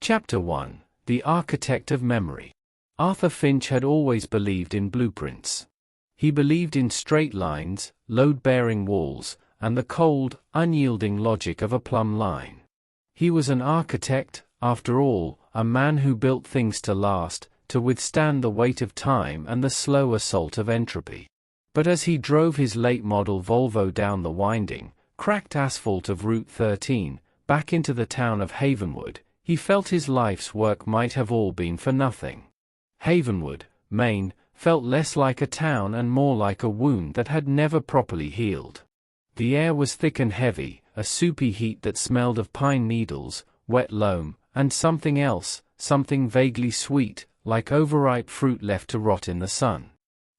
Chapter 1: The Architect of Memory. Arthur Finch had always believed in blueprints. He believed in straight lines, load-bearing walls, and the cold, unyielding logic of a plumb line. He was an architect, after all, a man who built things to last, to withstand the weight of time and the slow assault of entropy. But as he drove his late-model Volvo down the winding, cracked asphalt of Route 13, back into the town of Havenwood, he felt his life's work might have all been for nothing. Havenwood, Maine, felt less like a town and more like a wound that had never properly healed. The air was thick and heavy, a soupy heat that smelled of pine needles, wet loam, and something else, something vaguely sweet, like overripe fruit left to rot in the sun.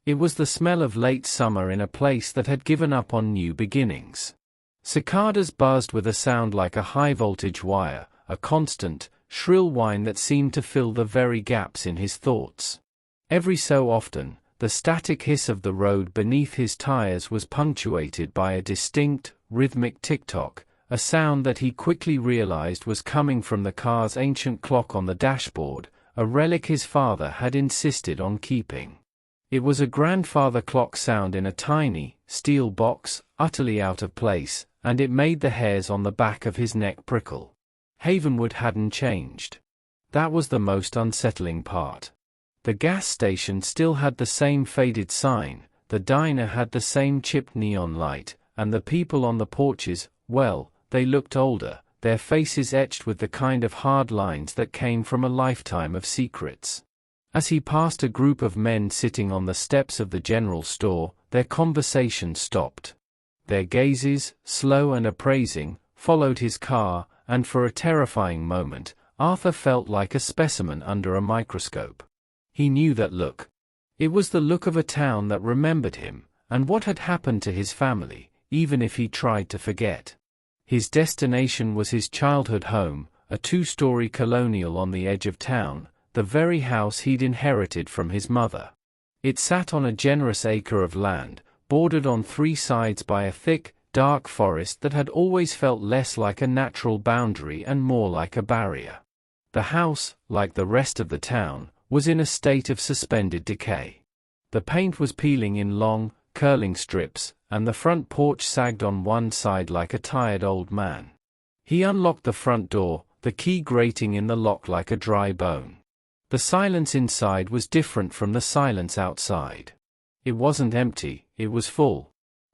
It was the smell of late summer in a place that had given up on new beginnings. Cicadas buzzed with a sound like a high-voltage wire, a constant, shrill whine that seemed to fill the very gaps in his thoughts. Every so often, the static hiss of the road beneath his tires was punctuated by a distinct, rhythmic tick-tock, a sound that he quickly realized was coming from the car's ancient clock on the dashboard, a relic his father had insisted on keeping. It was a grandfather clock sound in a tiny, steel box, utterly out of place, and it made the hairs on the back of his neck prickle. Havenwood hadn't changed. That was the most unsettling part. The gas station still had the same faded sign, the diner had the same chipped neon light, and the people on the porches, well, they looked older, their faces etched with the kind of hard lines that came from a lifetime of secrets. As he passed a group of men sitting on the steps of the general store, their conversation stopped. Their gazes, slow and appraising, followed his car, and for a terrifying moment, Arthur felt like a specimen under a microscope. He knew that look. It was the look of a town that remembered him, and what had happened to his family, even if he tried to forget. His destination was his childhood home, a two-story colonial on the edge of town, the very house he'd inherited from his mother. It sat on a generous acre of land, bordered on three sides by a thick, dark forest that had always felt less like a natural boundary and more like a barrier. The house, like the rest of the town, was in a state of suspended decay. The paint was peeling in long, curling strips, and the front porch sagged on one side like a tired old man. He unlocked the front door, the key grating in the lock like a dry bone. The silence inside was different from the silence outside. It wasn't empty, it was full.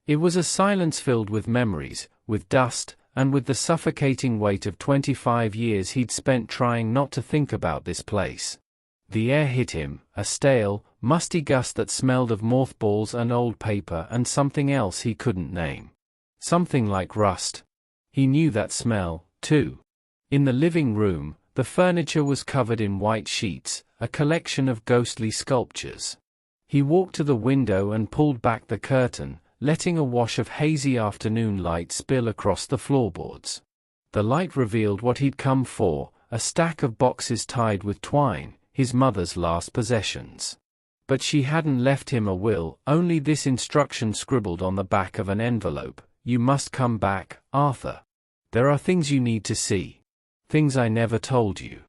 It was a silence filled with memories, with dust, and with the suffocating weight of 25 years he'd spent trying not to think about this place. The air hit him, a stale, musty gust that smelled of mothballs and old paper and something else he couldn't name. Something like rust. He knew that smell, too. In the living room, the furniture was covered in white sheets, a collection of ghostly sculptures. He walked to the window and pulled back the curtain, letting a wash of hazy afternoon light spill across the floorboards. The light revealed what he'd come for, a stack of boxes tied with twine, his mother's last possessions. But she hadn't left him a will, only this instruction scribbled on the back of an envelope: "You must come back, Arthur. There are things you need to see. Things I never told you."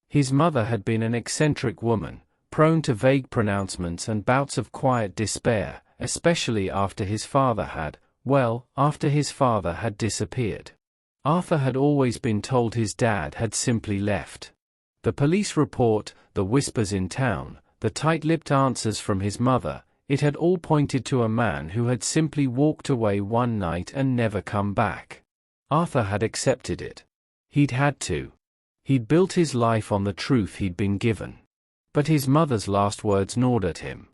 His mother had been an eccentric woman, prone to vague pronouncements and bouts of quiet despair, especially after his father had disappeared. Arthur had always been told his dad had simply left. The police report, the whispers in town, the tight-lipped answers from his mother, it had all pointed to a man who had simply walked away one night and never come back. Arthur had accepted it. He'd had to. He'd built his life on the truth he'd been given. But his mother's last words gnawed at him.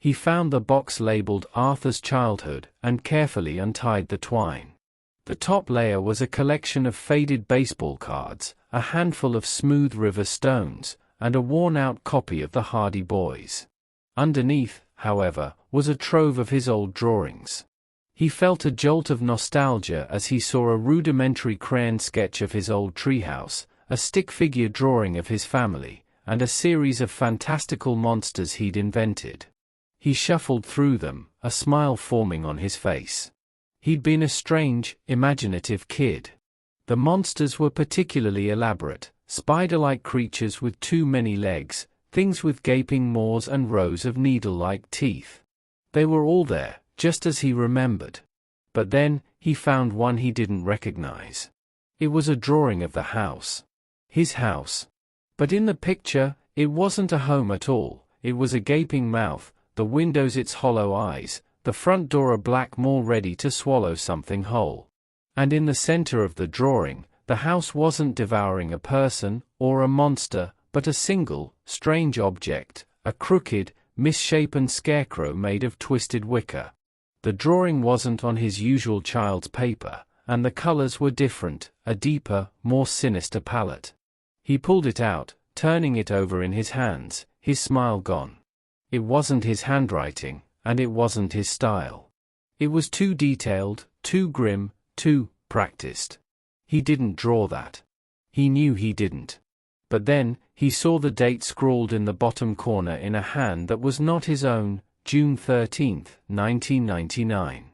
He found the box labeled Arthur's Childhood and carefully untied the twine. The top layer was a collection of faded baseball cards, a handful of smooth river stones, and a worn-out copy of the Hardy Boys. Underneath, however, was a trove of his old drawings. He felt a jolt of nostalgia as he saw a rudimentary crayon sketch of his old treehouse, a stick figure drawing of his family, and a series of fantastical monsters he'd invented. He shuffled through them, a smile forming on his face. He'd been a strange, imaginative kid. The monsters were particularly elaborate, spider-like creatures with too many legs, things with gaping maws and rows of needle-like teeth. They were all there, just as he remembered. But then, he found one he didn't recognize. It was a drawing of the house. His house. But in the picture, it wasn't a home at all. It was a gaping mouth, the windows its hollow eyes, the front door a black maw ready to swallow something whole. And in the center of the drawing, the house wasn't devouring a person, or a monster, but a single, strange object, a crooked, misshapen scarecrow made of twisted wicker. The drawing wasn't on his usual child's paper, and the colors were different, a deeper, more sinister palette. He pulled it out, turning it over in his hands, his smile gone. It wasn't his handwriting, and it wasn't his style. It was too detailed, too grim, too practiced. He didn't draw that. He knew he didn't. But then, he saw the date scrawled in the bottom corner in a hand that was not his own, June 13, 1999.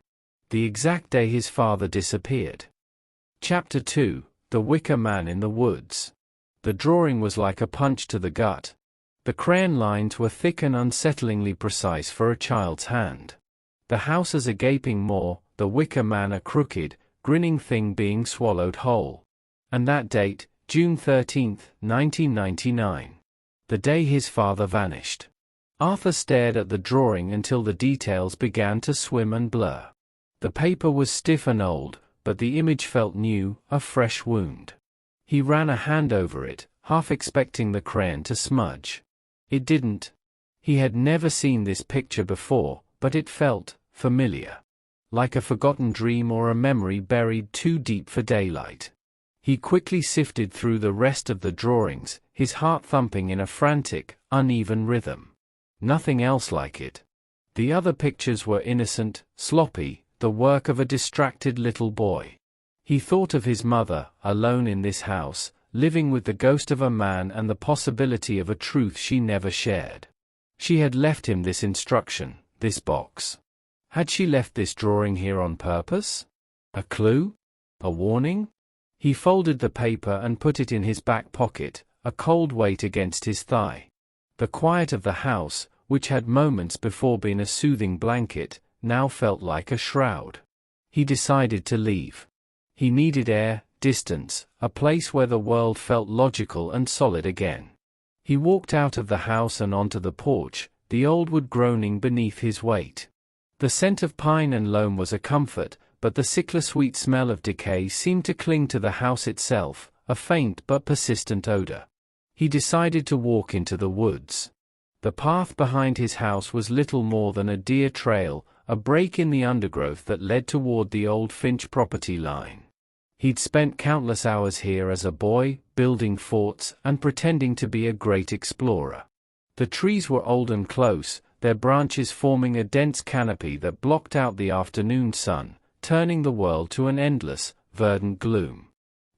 The exact day his father disappeared. Chapter 2, The Wicker Man in the Woods. The drawing was like a punch to the gut. The crayon lines were thick and unsettlingly precise for a child's hand. The house as a gaping maw, the wicker man a crooked, grinning thing being swallowed whole. And that date, June 13, 1999. The day his father vanished. Arthur stared at the drawing until the details began to swim and blur. The paper was stiff and old, but the image felt new, a fresh wound. He ran a hand over it, half expecting the crayon to smudge. It didn't. He had never seen this picture before, but it felt familiar. Like a forgotten dream or a memory buried too deep for daylight. He quickly sifted through the rest of the drawings, his heart thumping in a frantic, uneven rhythm. Nothing else like it. The other pictures were innocent, sloppy, the work of a distracted little boy. He thought of his mother, alone in this house, living with the ghost of a man and the possibility of a truth she never shared. She had left him this instruction, this box. Had she left this drawing here on purpose? A clue? A warning? He folded the paper and put it in his back pocket, a cold weight against his thigh. The quiet of the house, which had moments before been a soothing blanket, now felt like a shroud. He decided to leave. He needed air, distance, a place where the world felt logical and solid again. He walked out of the house and onto the porch, the old wood groaning beneath his weight. The scent of pine and loam was a comfort, but the sickle-sweet smell of decay seemed to cling to the house itself, a faint but persistent odor. He decided to walk into the woods. The path behind his house was little more than a deer trail, a break in the undergrowth that led toward the old Finch property line. He'd spent countless hours here as a boy, building forts and pretending to be a great explorer. The trees were old and close, their branches forming a dense canopy that blocked out the afternoon sun, turning the world to an endless, verdant gloom.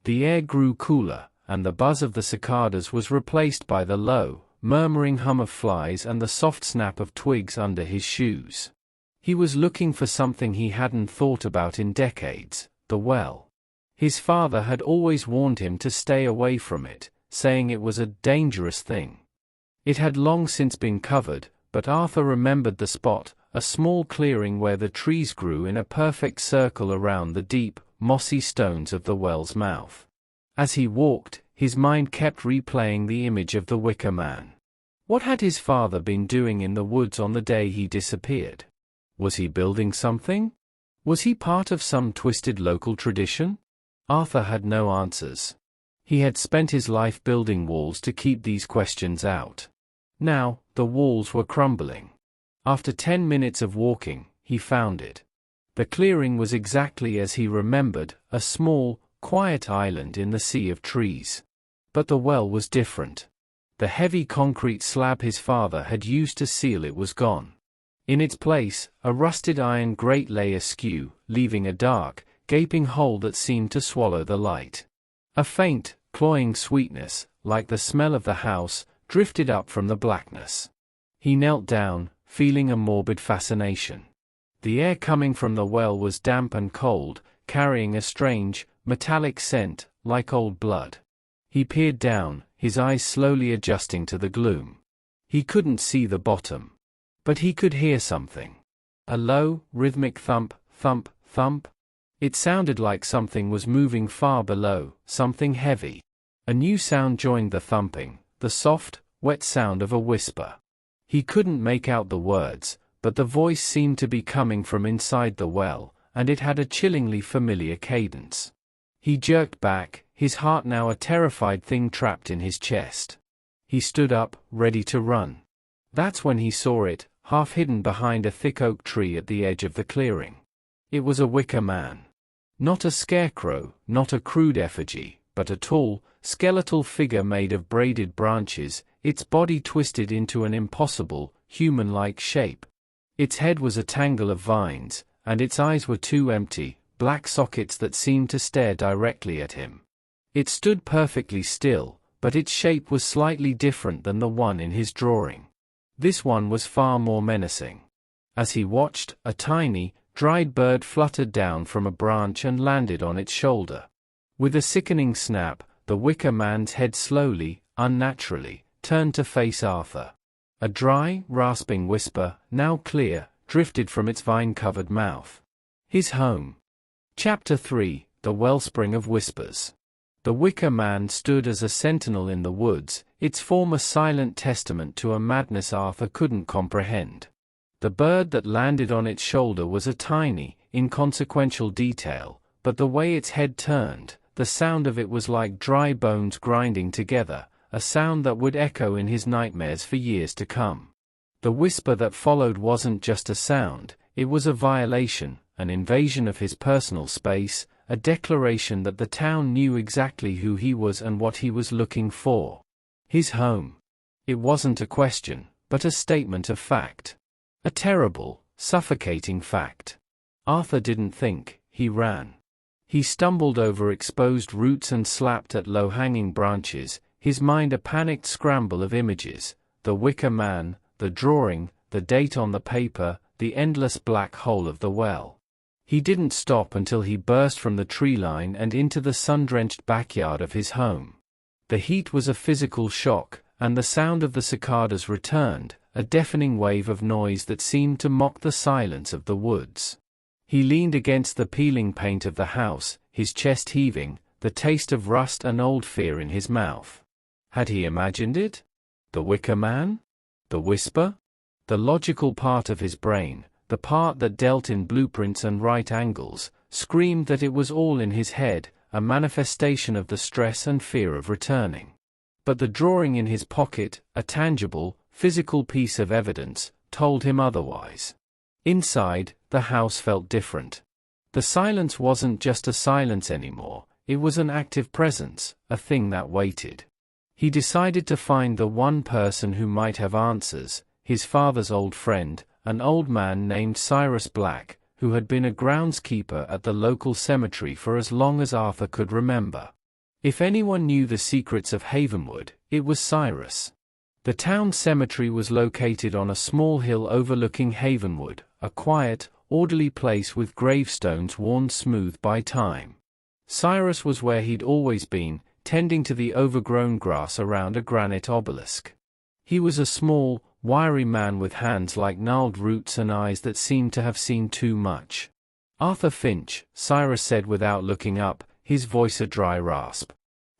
The air grew cooler, and the buzz of the cicadas was replaced by the low, murmuring hum of flies and the soft snap of twigs under his shoes. He was looking for something he hadn't thought about in decades, the well. His father had always warned him to stay away from it, saying it was a dangerous thing. It had long since been covered, but Arthur remembered the spot, a small clearing where the trees grew in a perfect circle around the deep, mossy stones of the well's mouth. As he walked, his mind kept replaying the image of the wicker man. What had his father been doing in the woods on the day he disappeared? Was he building something? Was he part of some twisted local tradition? Arthur had no answers. He had spent his life building walls to keep these questions out. Now, the walls were crumbling. After 10 minutes of walking, he found it. The clearing was exactly as he remembered, a small, quiet island in the sea of trees. But the well was different. The heavy concrete slab his father had used to seal it was gone. In its place, a rusted iron grate lay askew, leaving a dark, gaping hole that seemed to swallow the light. A faint, cloying sweetness, like the smell of the house, drifted up from the blackness. He knelt down, feeling a morbid fascination. The air coming from the well was damp and cold, carrying a strange, metallic scent, like old blood. He peered down, his eyes slowly adjusting to the gloom. He couldn't see the bottom. But he could hear something. A low, rhythmic thump, thump, thump. It sounded like something was moving far below, something heavy. A new sound joined the thumping, the soft, wet sound of a whisper. He couldn't make out the words, but the voice seemed to be coming from inside the well, and it had a chillingly familiar cadence. He jerked back, his heart now a terrified thing trapped in his chest. He stood up, ready to run. That's when he saw it, half hidden behind a thick oak tree at the edge of the clearing. It was a wicker-man. Not a scarecrow, not a crude effigy, but a tall, skeletal figure made of braided branches, its body twisted into an impossible, human-like shape. Its head was a tangle of vines, and its eyes were two empty, black sockets that seemed to stare directly at him. It stood perfectly still, but its shape was slightly different than the one in his drawing. This one was far more menacing. As he watched, a tiny, dried bird fluttered down from a branch and landed on its shoulder. With a sickening snap, the wicker man's head slowly, unnaturally, turned to face Arthur. A dry, rasping whisper, now clear, drifted from its vine-covered mouth. His home. Chapter 3, The Wellspring of Whispers. The wicker man stood as a sentinel in the woods, its form a silent testament to a madness Arthur couldn't comprehend. The bird that landed on its shoulder was a tiny, inconsequential detail, but the way its head turned, the sound of it was like dry bones grinding together, a sound that would echo in his nightmares for years to come. The whisper that followed wasn't just a sound, it was a violation, an invasion of his personal space, a declaration that the town knew exactly who he was and what he was looking for. His home. It wasn't a question, but a statement of fact. A terrible, suffocating fact. Arthur didn't think, he ran. He stumbled over exposed roots and slapped at low-hanging branches, his mind a panicked scramble of images, the wicker man, the drawing, the date on the paper, the endless black hole of the well. He didn't stop until he burst from the tree line and into the sun-drenched backyard of his home. The heat was a physical shock, and the sound of the cicadas returned, a deafening wave of noise that seemed to mock the silence of the woods. He leaned against the peeling paint of the house, his chest heaving, the taste of rust and old fear in his mouth. Had he imagined it? The wicker man? The whisper? The logical part of his brain, the part that dealt in blueprints and right angles, screamed that it was all in his head, a manifestation of the stress and fear of returning. But the drawing in his pocket, a tangible, physical piece of evidence, told him otherwise. Inside, the house felt different. The silence wasn't just a silence anymore, it was an active presence, a thing that waited. He decided to find the one person who might have answers, his father's old friend, an old man named Cyrus Black, who had been a groundskeeper at the local cemetery for as long as Arthur could remember. If anyone knew the secrets of Havenwood, it was Cyrus. The town cemetery was located on a small hill overlooking Havenwood, a quiet, orderly place with gravestones worn smooth by time. Cyrus was where he'd always been, tending to the overgrown grass around a granite obelisk. He was a small, wiry man with hands like gnarled roots and eyes that seemed to have seen too much. Arthur Finch, Cyrus said without looking up, his voice a dry rasp.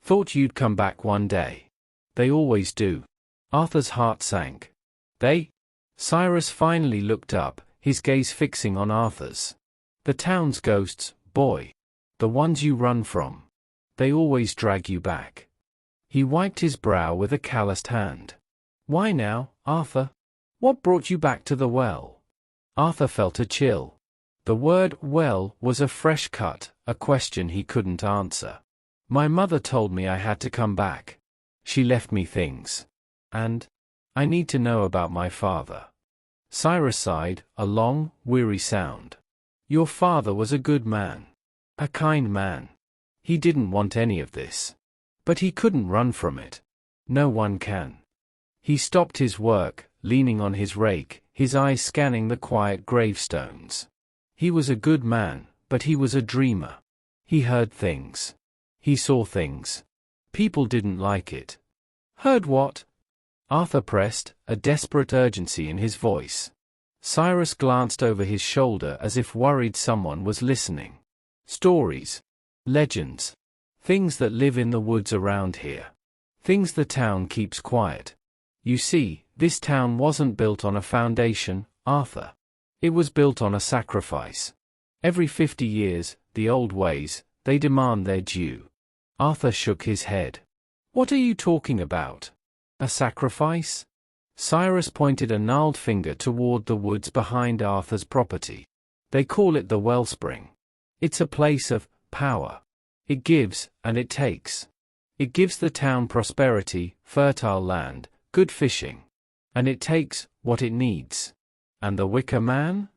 Thought you'd come back one day. They always do. Arthur's heart sank. They? Cyrus finally looked up, his gaze fixing on Arthur's. The town's ghosts, boy. The ones you run from. They always drag you back. He wiped his brow with a calloused hand. Why now, Arthur? What brought you back to the well? Arthur felt a chill. The word well was a fresh cut, a question he couldn't answer. My mother told me I had to come back. She left me things. And I need to know about my father. Cyrus sighed, a long, weary sound. Your father was a good man. A kind man. He didn't want any of this. But he couldn't run from it. No one can. He stopped his work, leaning on his rake, his eyes scanning the quiet gravestones. He was a good man, but he was a dreamer. He heard things. He saw things. People didn't like it. Heard what? Arthur pressed, a desperate urgency in his voice. Cyrus glanced over his shoulder as if worried someone was listening. Stories. Legends. Things that live in the woods around here. Things the town keeps quiet. You see, this town wasn't built on a foundation, Arthur. It was built on a sacrifice. Every 50 years, the old ways, they demand their due. Arthur shook his head. What are you talking about? A sacrifice? Cyrus pointed a gnarled finger toward the woods behind Arthur's property. They call it the wellspring. It's a place of power. It gives, and it takes. It gives the town prosperity, fertile land, good fishing. And it takes what it needs. And the wicker-man?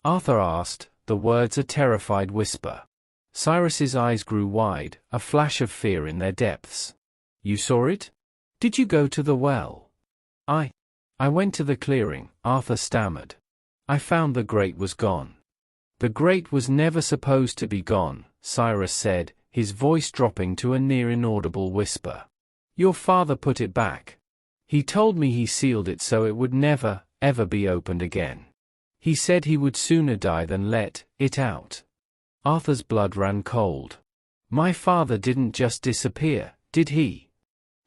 Arthur asked, the words a terrified whisper. Cyrus's eyes grew wide, a flash of fear in their depths. You saw it? Did you go to the well? I went to the clearing, Arthur stammered. I found the grate was gone. The grate was never supposed to be gone, Cyrus said, his voice dropping to a near inaudible whisper. Your father put it back. He told me he sealed it so it would never, ever be opened again. He said he would sooner die than let it out. Arthur's blood ran cold. My father didn't just disappear, did he?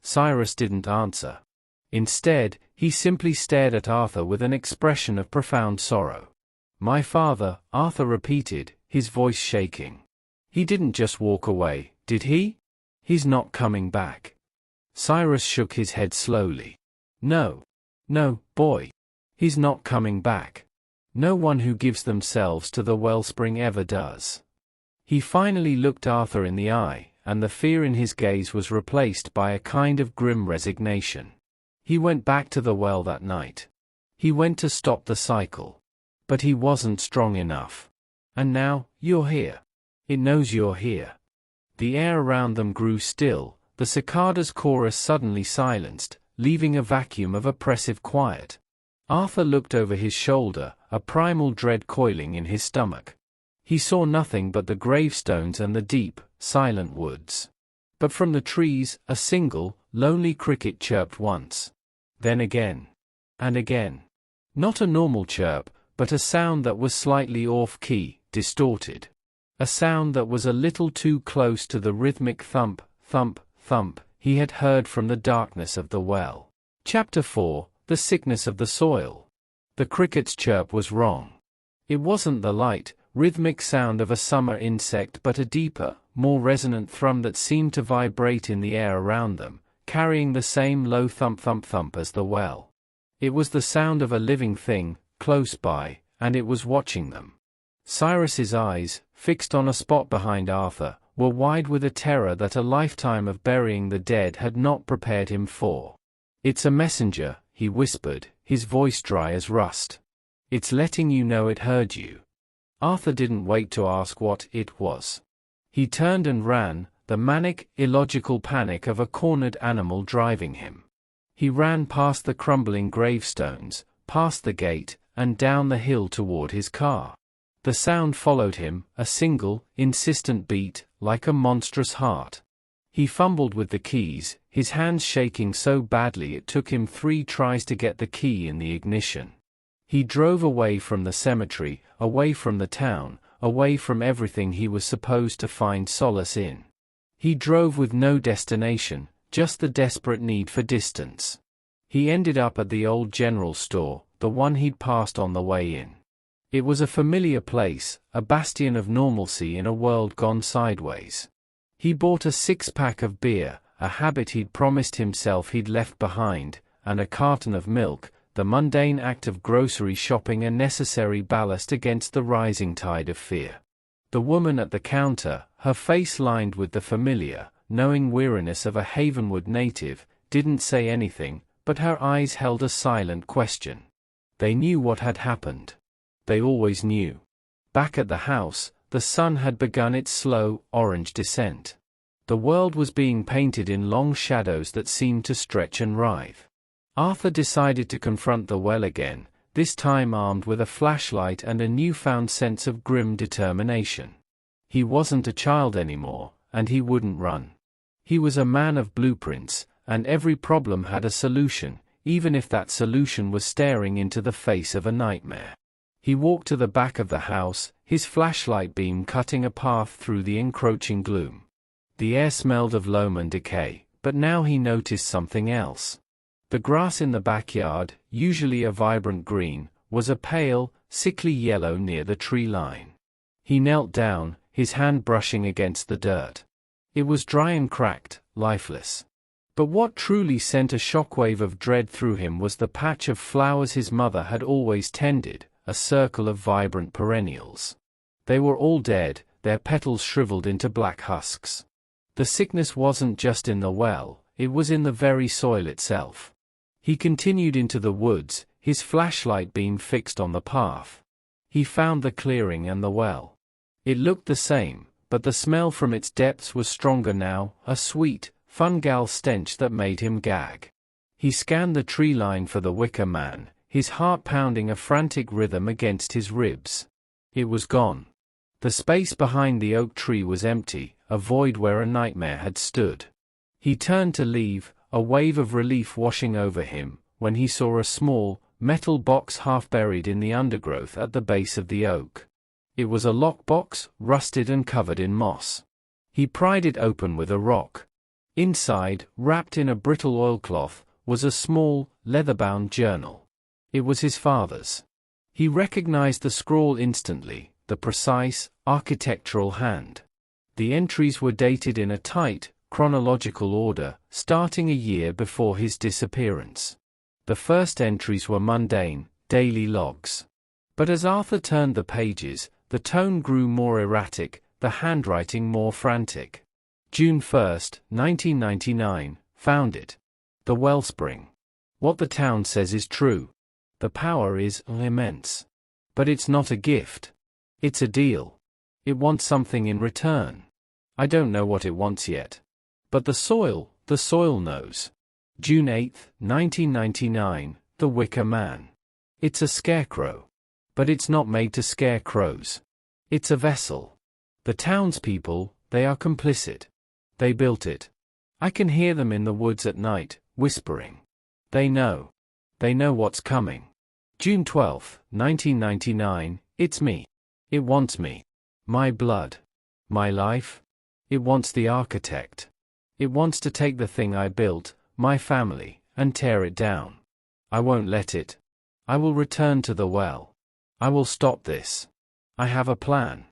Cyrus didn't answer. Instead, he simply stared at Arthur with an expression of profound sorrow. My father, Arthur repeated, his voice shaking. He didn't just walk away, did he? He's not coming back. Cyrus shook his head slowly. No, boy. He's not coming back. No one who gives themselves to the wellspring ever does. He finally looked Arthur in the eye, and the fear in his gaze was replaced by a kind of grim resignation. He went back to the well that night. He went to stop the cycle. But he wasn't strong enough. And now, you're here. It knows you're here. The air around them grew still, the cicada's chorus suddenly silenced, leaving a vacuum of oppressive quiet. Arthur looked over his shoulder, a primal dread coiling in his stomach. He saw nothing but the gravestones and the deep, silent woods. But from the trees, a single, lonely cricket chirped once. Then again. And again. Not a normal chirp, but a sound that was slightly off-key, distorted. A sound that was a little too close to the rhythmic thump, thump, thump he had heard from the darkness of the well. Chapter 4, The Sickness of the Soil. The cricket's chirp was wrong. It wasn't the light, rhythmic sound of a summer insect but a deeper, more resonant thrum that seemed to vibrate in the air around them, carrying the same low thump-thump-thump as the well. It was the sound of a living thing, close by, and it was watching them. Cyrus's eyes, fixed on a spot behind Arthur, were wide with a terror that a lifetime of burying the dead had not prepared him for. It's a messenger, he whispered, his voice dry as rust. It's letting you know it heard you. Arthur didn't wait to ask what it was. He turned and ran, the manic, illogical panic of a cornered animal driving him. He ran past the crumbling gravestones, past the gate, and down the hill toward his car. The sound followed him, a single, insistent beat, like a monstrous heart. He fumbled with the keys, his hands shaking so badly it took him 3 tries to get the key in the ignition. He drove away from the cemetery, away from the town, away from everything he was supposed to find solace in. He drove with no destination, just the desperate need for distance. He ended up at the old general store, the one he'd passed on the way in. It was a familiar place, a bastion of normalcy in a world gone sideways. He bought a 6-pack of beer, a habit he'd promised himself he'd left behind, and a carton of milk, the mundane act of grocery shopping a necessary ballast against the rising tide of fear. The woman at the counter, her face lined with the familiar, knowing weariness of a Havenwood native, didn't say anything, but her eyes held a silent question. They knew what had happened. They always knew. Back at the house, the sun had begun its slow, orange descent. The world was being painted in long shadows that seemed to stretch and writhe. Arthur decided to confront the well again, this time armed with a flashlight and a newfound sense of grim determination. He wasn't a child anymore, and he wouldn't run. He was a man of blueprints, and every problem had a solution, even if that solution was staring into the face of a nightmare. He walked to the back of the house, his flashlight beam cutting a path through the encroaching gloom. The air smelled of loam and decay, but now he noticed something else. The grass in the backyard, usually a vibrant green, was a pale, sickly yellow near the tree line. He knelt down, his hand brushing against the dirt. It was dry and cracked, lifeless. But what truly sent a shockwave of dread through him was the patch of flowers his mother had always tended, a circle of vibrant perennials. They were all dead, their petals shriveled into black husks. The sickness wasn't just in the well, it was in the very soil itself. He continued into the woods, his flashlight beam fixed on the path. He found the clearing and the well. It looked the same, but the smell from its depths was stronger now, a sweet, fungal stench that made him gag. He scanned the tree line for the wicker-man, his heart pounding a frantic rhythm against his ribs. It was gone. The space behind the oak tree was empty, a void where a nightmare had stood. He turned to leave, a wave of relief washing over him, when he saw a small, metal box half buried in the undergrowth at the base of the oak. It was a lockbox, rusted and covered in moss. He pried it open with a rock. Inside, wrapped in a brittle oilcloth, was a small, leather-bound journal. It was his father's. He recognized the scrawl instantly, the precise, architectural hand. The entries were dated in a tight, chronological order, starting a year before his disappearance. The first entries were mundane, daily logs. But as Arthur turned the pages, the tone grew more erratic, the handwriting more frantic. June 1, 1999, found it. The wellspring. What the town says is true. The power is immense. But it's not a gift. It's a deal. It wants something in return. I don't know what it wants yet. But the soil knows. June 8, 1999, The Wicker Man. It's a scarecrow. But it's not made to scare crows. It's a vessel. The townspeople, they are complicit. They built it. I can hear them in the woods at night, whispering. They know. They know what's coming. June 12, 1999, it's me. It wants me. My blood. My life. It wants the architect. It wants to take the thing I built, my family, and tear it down. I won't let it. I will return to the well. I will stop this. I have a plan.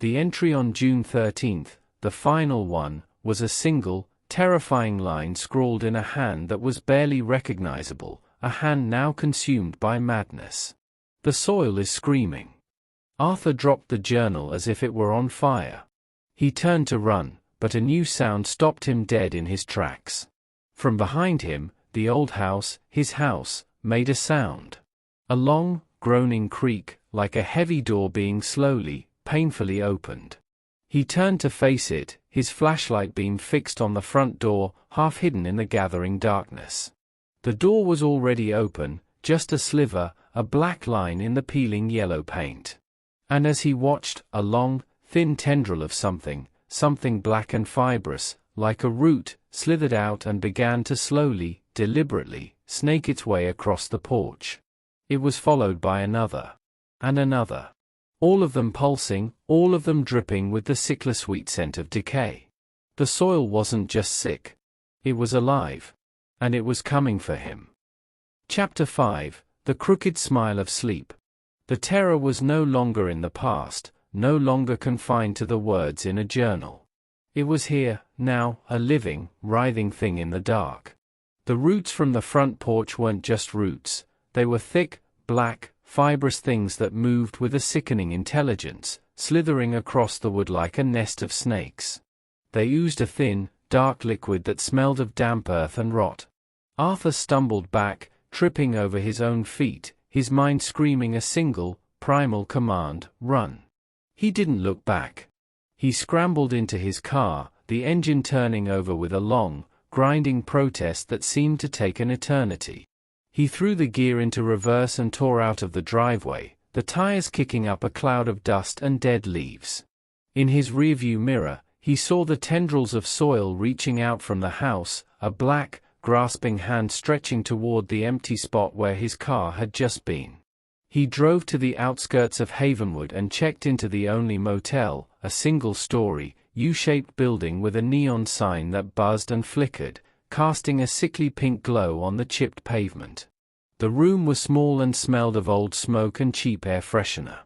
The entry on June 13, the final one, was a single, terrifying line scrawled in a hand that was barely recognizable, a hand now consumed by madness. The soil is screaming. Arthur dropped the journal as if it were on fire. He turned to run, but a new sound stopped him dead in his tracks. From behind him, the old house, his house, made a sound. A long, groaning creak, like a heavy door being slowly, painfully opened. He turned to face it, his flashlight beam fixed on the front door, half hidden in the gathering darkness. The door was already open, just a sliver, a black line in the peeling yellow paint. And as he watched, a long, thin tendril of something black and fibrous, like a root, slithered out and began to slowly, deliberately, snake its way across the porch. It was followed by another. And another. All of them pulsing, all of them dripping with the sickle-sweet scent of decay. The soil wasn't just sick. It was alive. And it was coming for him. Chapter 5, The Crooked Smile of Sleep. The terror was no longer in the past, no longer confined to the words in a journal. It was here, now, a living, writhing thing in the dark. The roots from the front porch weren't just roots, they were thick, black, fibrous things that moved with a sickening intelligence, slithering across the wood like a nest of snakes. They oozed a thin, dark liquid that smelled of damp earth and rot. Arthur stumbled back, tripping over his own feet, his mind screaming a single, primal command, run. He didn't look back. He scrambled into his car, the engine turning over with a long, grinding protest that seemed to take an eternity. He threw the gear into reverse and tore out of the driveway, the tires kicking up a cloud of dust and dead leaves. In his rearview mirror, He saw the tendrils of soil reaching out from the house, a black, grasping hand stretching toward the empty spot where his car had just been. He drove to the outskirts of Havenwood and checked into the only motel, a single-story, U-shaped building with a neon sign that buzzed and flickered, casting a sickly pink glow on the chipped pavement. The room was small and smelled of old smoke and cheap air freshener.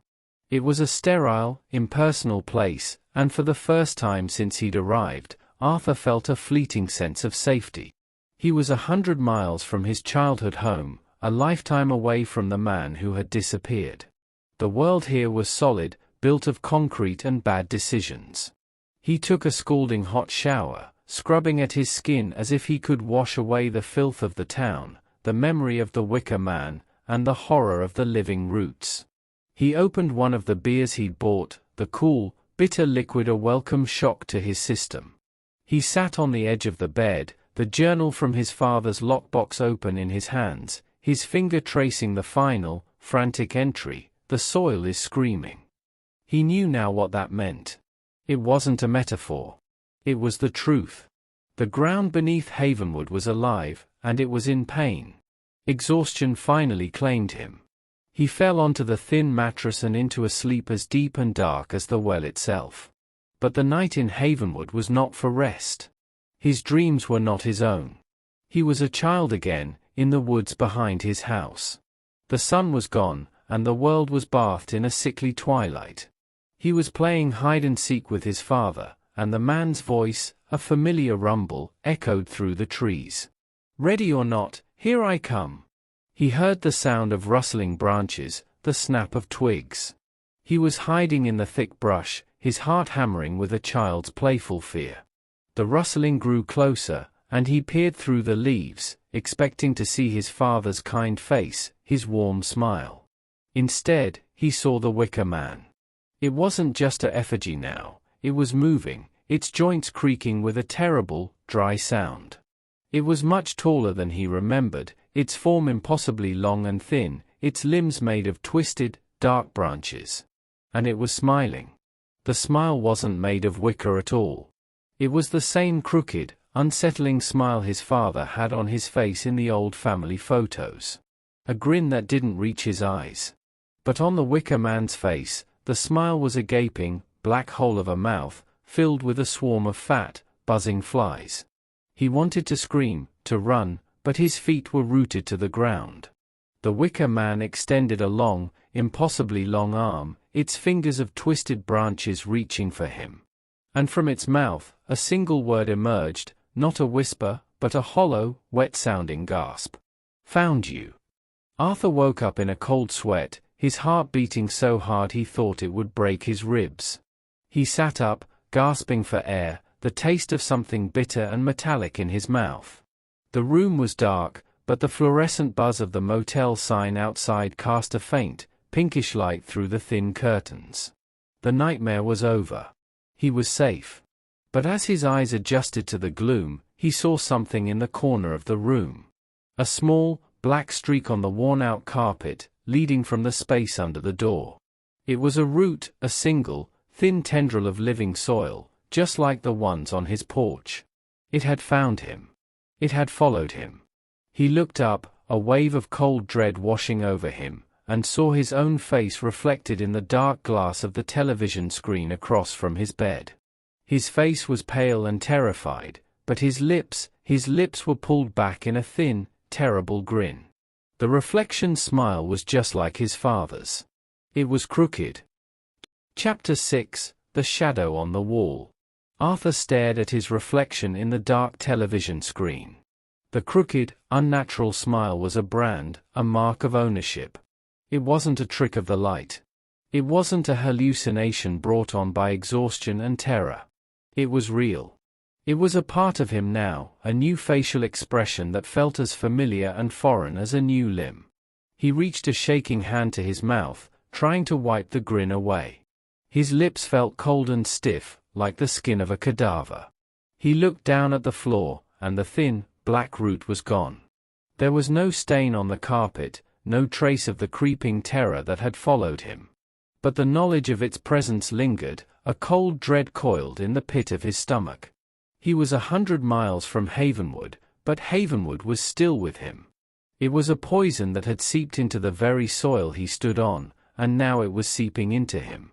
It was a sterile, impersonal place, and for the first time since he'd arrived, Arthur felt a fleeting sense of safety. He was 100 miles from his childhood home, a lifetime away from the man who had disappeared. The world here was solid, built of concrete and bad decisions. He took a scalding hot shower, scrubbing at his skin as if he could wash away the filth of the town, the memory of the wicker-man, and the horror of the living roots. He opened one of the beers he'd bought, the cool, bitter liquid, a welcome shock to his system. He sat on the edge of the bed, the journal from his father's lockbox open in his hands, his finger tracing the final, frantic entry, "The soil is screaming." He knew now what that meant. It wasn't a metaphor. It was the truth. The ground beneath Havenwood was alive, and it was in pain. Exhaustion finally claimed him. He fell onto the thin mattress and into a sleep as deep and dark as the well itself. But the night in Havenwood was not for rest. His dreams were not his own. He was a child again, in the woods behind his house. The sun was gone, and the world was bathed in a sickly twilight. He was playing hide-and-seek with his father, and the man's voice, a familiar rumble, echoed through the trees. "Ready or not, here I come." He heard the sound of rustling branches, the snap of twigs. He was hiding in the thick brush, his heart hammering with a child's playful fear. The rustling grew closer, and he peered through the leaves, expecting to see his father's kind face, his warm smile. Instead, he saw the wicker-man. It wasn't just an effigy now, it was moving, its joints creaking with a terrible, dry sound. It was much taller than he remembered, its form impossibly long and thin, its limbs made of twisted, dark branches. And it was smiling. The smile wasn't made of wicker at all. It was the same crooked, unsettling smile his father had on his face in the old family photos. A grin that didn't reach his eyes. But on the wicker-man's face, the smile was a gaping, black hole of a mouth, filled with a swarm of fat, buzzing flies. He wanted to scream, to run, but his feet were rooted to the ground. The wicker-man extended a long, impossibly long arm, its fingers of twisted branches reaching for him. And from its mouth, a single word emerged, not a whisper, but a hollow, wet-sounding gasp. "Found you." Arthur woke up in a cold sweat, his heart beating so hard he thought it would break his ribs. He sat up, gasping for air, the taste of something bitter and metallic in his mouth. The room was dark, but the fluorescent buzz of the motel sign outside cast a faint, pinkish light through the thin curtains. The nightmare was over. He was safe. But as his eyes adjusted to the gloom, he saw something in the corner of the room. A small, black streak on the worn-out carpet, leading from the space under the door. It was a root, a single, thin tendril of living soil, just like the ones on his porch. It had found him. It had followed him. He looked up, a wave of cold dread washing over him, and saw his own face reflected in the dark glass of the television screen across from his bed. His face was pale and terrified, but his lips were pulled back in a thin, terrible grin. The reflection's smile was just like his father's. It was crooked. Chapter 6: The Shadow on the Wall. Arthur stared at his reflection in the dark television screen. The crooked, unnatural smile was a brand, a mark of ownership. It wasn't a trick of the light. It wasn't a hallucination brought on by exhaustion and terror. It was real. It was a part of him now, a new facial expression that felt as familiar and foreign as a new limb. He reached a shaking hand to his mouth, trying to wipe the grin away. His lips felt cold and stiff, like the skin of a cadaver. He looked down at the floor, and the thin, black root was gone. There was no stain on the carpet, no trace of the creeping terror that had followed him. But the knowledge of its presence lingered, a cold dread coiled in the pit of his stomach. He was 100 miles from Havenwood, but Havenwood was still with him. It was a poison that had seeped into the very soil he stood on, and now it was seeping into him.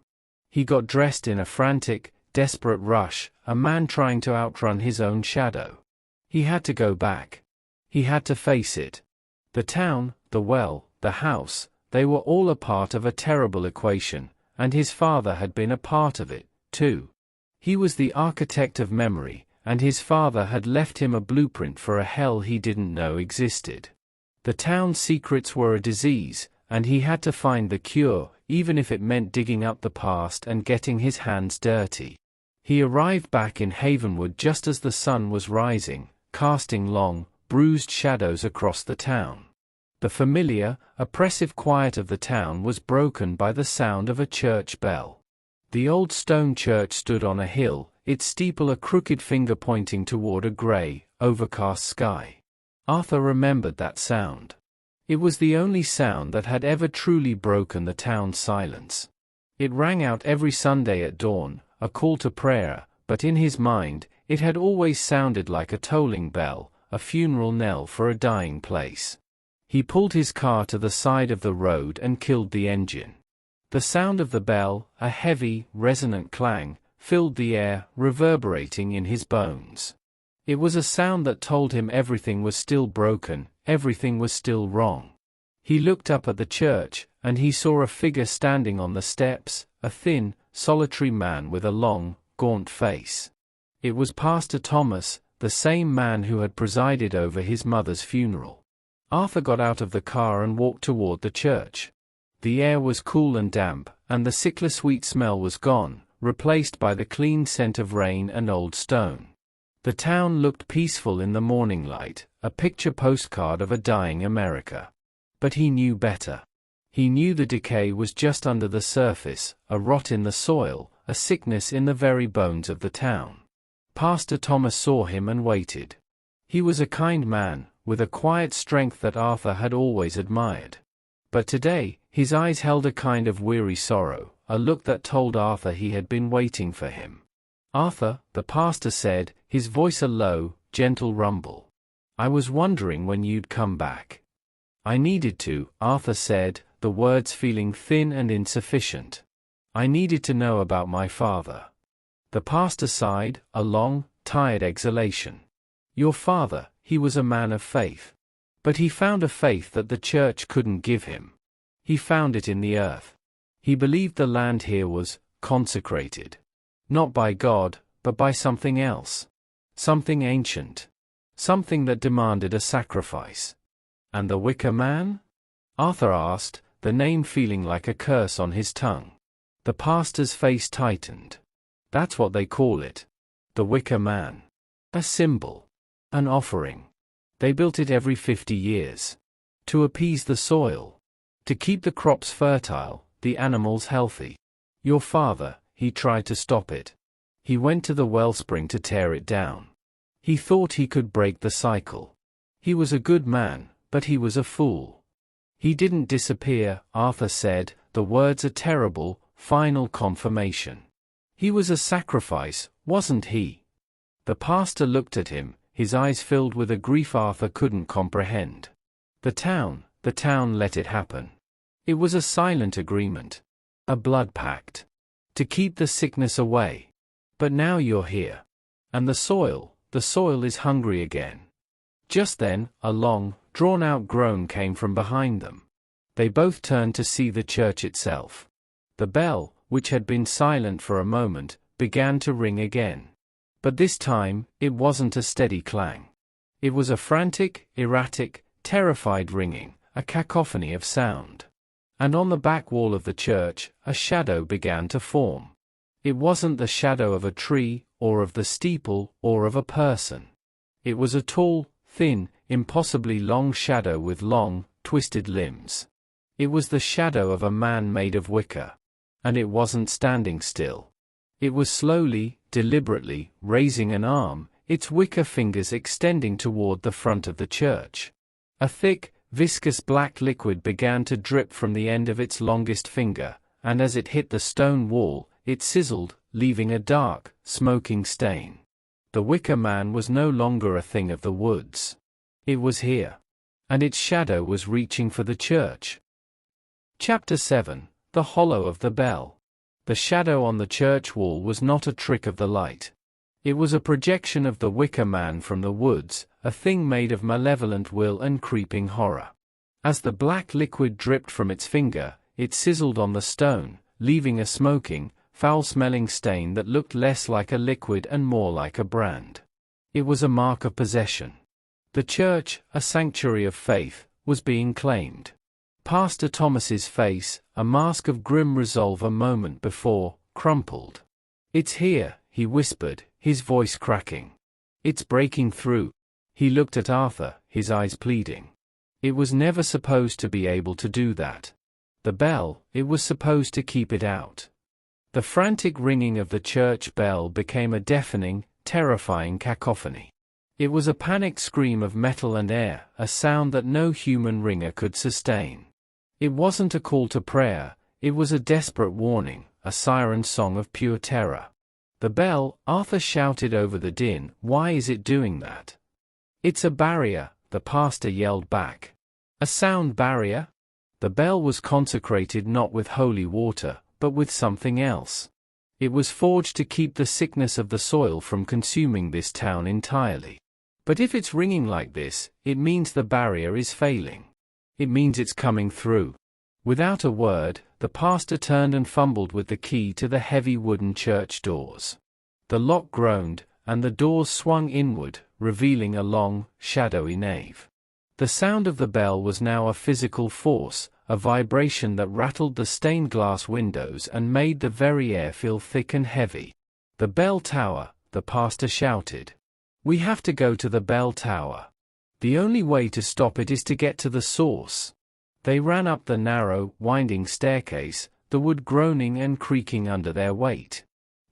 He got dressed in a frantic, desperate rush, a man trying to outrun his own shadow. He had to go back. He had to face it. The town, the well, the house, they were all a part of a terrible equation, and his father had been a part of it, too. He was the architect of memory, and his father had left him a blueprint for a hell he didn't know existed. The town's secrets were a disease, and he had to find the cure, even if it meant digging up the past and getting his hands dirty. He arrived back in Havenwood just as the sun was rising, casting long, bruised shadows across the town. The familiar, oppressive quiet of the town was broken by the sound of a church bell. The old stone church stood on a hill, its steeple a crooked finger pointing toward a gray, overcast sky. Arthur remembered that sound. It was the only sound that had ever truly broken the town's silence. It rang out every Sunday at dawn, a call to prayer, but in his mind, it had always sounded like a tolling bell, a funeral knell for a dying place. He pulled his car to the side of the road and killed the engine. The sound of the bell, a heavy, resonant clang, filled the air, reverberating in his bones. It was a sound that told him everything was still broken, everything was still wrong. He looked up at the church, and he saw a figure standing on the steps, a thin, solitary man with a long, gaunt face. It was Pastor Thomas, the same man who had presided over his mother's funeral. Arthur got out of the car and walked toward the church. The air was cool and damp, and the sickly sweet smell was gone, replaced by the clean scent of rain and old stone. The town looked peaceful in the morning light, a picture postcard of a dying America. But he knew better. He knew the decay was just under the surface, a rot in the soil, a sickness in the very bones of the town. Pastor Thomas saw him and waited. He was a kind man, with a quiet strength that Arthur had always admired. But today, his eyes held a kind of weary sorrow, a look that told Arthur he had been waiting for him. "Arthur," the pastor said, his voice a low, gentle rumble. "I was wondering when you'd come back." "I needed to," Arthur said, the words feeling thin and insufficient. "I needed to know about my father." The pastor sighed, a long, tired exhalation. "Your father, he was a man of faith. But he found a faith that the church couldn't give him. He found it in the earth. He believed the land here was consecrated. Not by God, but by something else. Something ancient. Something that demanded a sacrifice." "And the wicker-man?" Arthur asked, the name feeling like a curse on his tongue. The pastor's face tightened. "That's what they call it. The wicker-man. A symbol. An offering. They built it every 50 years. To appease the soil. To keep the crops fertile, the animals healthy. Your father, he tried to stop it. He went to the wellspring to tear it down. He thought he could break the cycle. He was a good man, but he was a fool. He didn't disappear," Arthur said, the words a terrible, final confirmation. "He was a sacrifice, wasn't he?" The pastor looked at him, his eyes filled with a grief Arthur couldn't comprehend. The town let it happen. It was a silent agreement. A blood pact. To keep the sickness away. But now you're here. And the soil is hungry again. Just then, a long, drawn-out groan came from behind them. They both turned to see the church itself. The bell, which had been silent for a moment, began to ring again. But this time, it wasn't a steady clang. It was a frantic, erratic, terrified ringing, a cacophony of sound. And on the back wall of the church, a shadow began to form. It wasn't the shadow of a tree, or of the steeple, or of a person. It was a tall, thin, impossibly long shadow with long, twisted limbs. It was the shadow of a man made of wicker. And it wasn't standing still. It was slowly, deliberately, raising an arm, its wicker fingers extending toward the front of the church. A thick, viscous black liquid began to drip from the end of its longest finger, and as it hit the stone wall, it sizzled, leaving a dark, smoking stain. The wicker-man was no longer a thing of the woods. It was here. And its shadow was reaching for the church. Chapter 7. The Hollow of the Bell. The shadow on the church wall was not a trick of the light. It was a projection of the wicker-man from the woods, a thing made of malevolent will and creeping horror. As the black liquid dripped from its finger, it sizzled on the stone, leaving a smoking, foul-smelling stain that looked less like a liquid and more like a brand. It was a mark of possession. The church, a sanctuary of faith, was being claimed. Pastor Thomas's face, a mask of grim resolve a moment before, crumpled. "It's here," he whispered, his voice cracking. "It's breaking through." He looked at Arthur, his eyes pleading. It was never supposed to be able to do that. The bell, it was supposed to keep it out. The frantic ringing of the church bell became a deafening, terrifying cacophony. It was a panicked scream of metal and air, a sound that no human ringer could sustain. It wasn't a call to prayer, it was a desperate warning, a siren song of pure terror. "The bell," Arthur shouted over the din. "Why is it doing that?" "It's a barrier," the pastor yelled back. "A sound barrier?" The bell was consecrated not with holy water, but with something else. It was forged to keep the sickness of the soil from consuming this town entirely. But if it's ringing like this, it means the barrier is failing. It means it's coming through. Without a word, the pastor turned and fumbled with the key to the heavy wooden church doors. The lock groaned, and the doors swung inward, revealing a long, shadowy nave. The sound of the bell was now a physical force, a vibration that rattled the stained glass windows and made the very air feel thick and heavy. "The bell tower," the pastor shouted. "We have to go to the bell tower. The only way to stop it is to get to the source." They ran up the narrow, winding staircase, the wood groaning and creaking under their weight.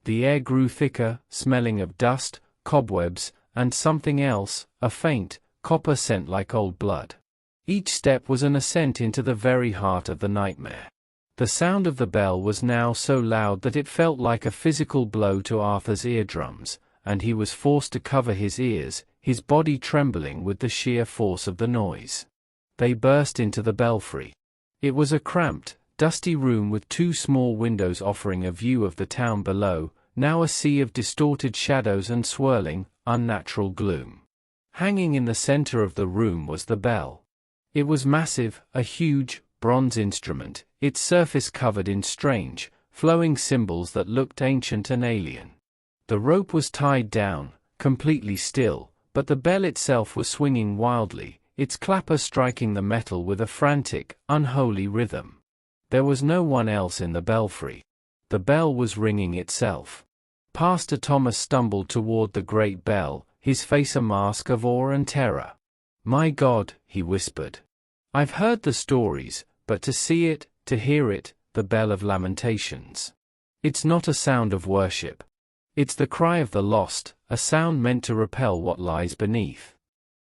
The air grew thicker, smelling of dust, cobwebs, and something else, a faint, copper scent like old blood. Each step was an ascent into the very heart of the nightmare. The sound of the bell was now so loud that it felt like a physical blow to Arthur's eardrums, and he was forced to cover his ears, his body trembling with the sheer force of the noise. They burst into the belfry. It was a cramped, dusty room with two small windows offering a view of the town below, now a sea of distorted shadows and swirling, unnatural gloom. Hanging in the center of the room was the bell. It was massive, a huge, bronze instrument, its surface covered in strange, flowing symbols that looked ancient and alien. The rope was tied down, completely still, but the bell itself was swinging wildly, its clapper striking the metal with a frantic, unholy rhythm. There was no one else in the belfry. The bell was ringing itself. Pastor Thomas stumbled toward the great bell, his face a mask of awe and terror. "My God," he whispered. "I've heard the stories, but to see it, to hear it, the bell of lamentations. It's not a sound of worship. It's the cry of the lost, a sound meant to repel what lies beneath."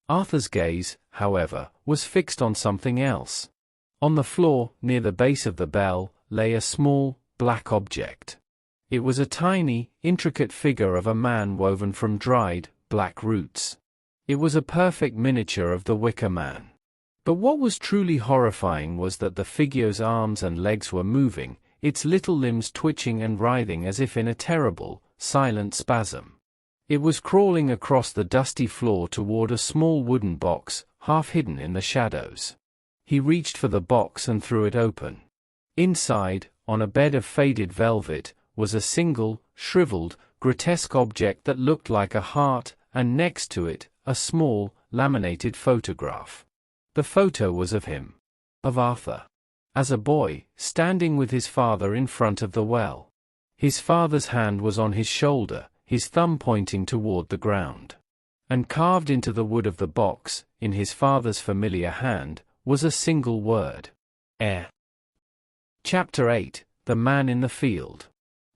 Arthur's gaze, however, was fixed on something else. On the floor, near the base of the bell, lay a small, black object. It was a tiny, intricate figure of a man woven from dried, black roots. It was a perfect miniature of the wicker-man. But what was truly horrifying was that the figure's arms and legs were moving, its little limbs twitching and writhing as if in a terrible, silent spasm. It was crawling across the dusty floor toward a small wooden box, half hidden in the shadows. He reached for the box and threw it open. Inside, on a bed of faded velvet, was a single, shriveled, grotesque object that looked like a heart, and next to it, a small, laminated photograph. The photo was of him. Of Arthur. As a boy, standing with his father in front of the well. His father's hand was on his shoulder, his thumb pointing toward the ground. And carved into the wood of the box, in his father's familiar hand, was a single word. Heir. Chapter 8. The Man in the Field.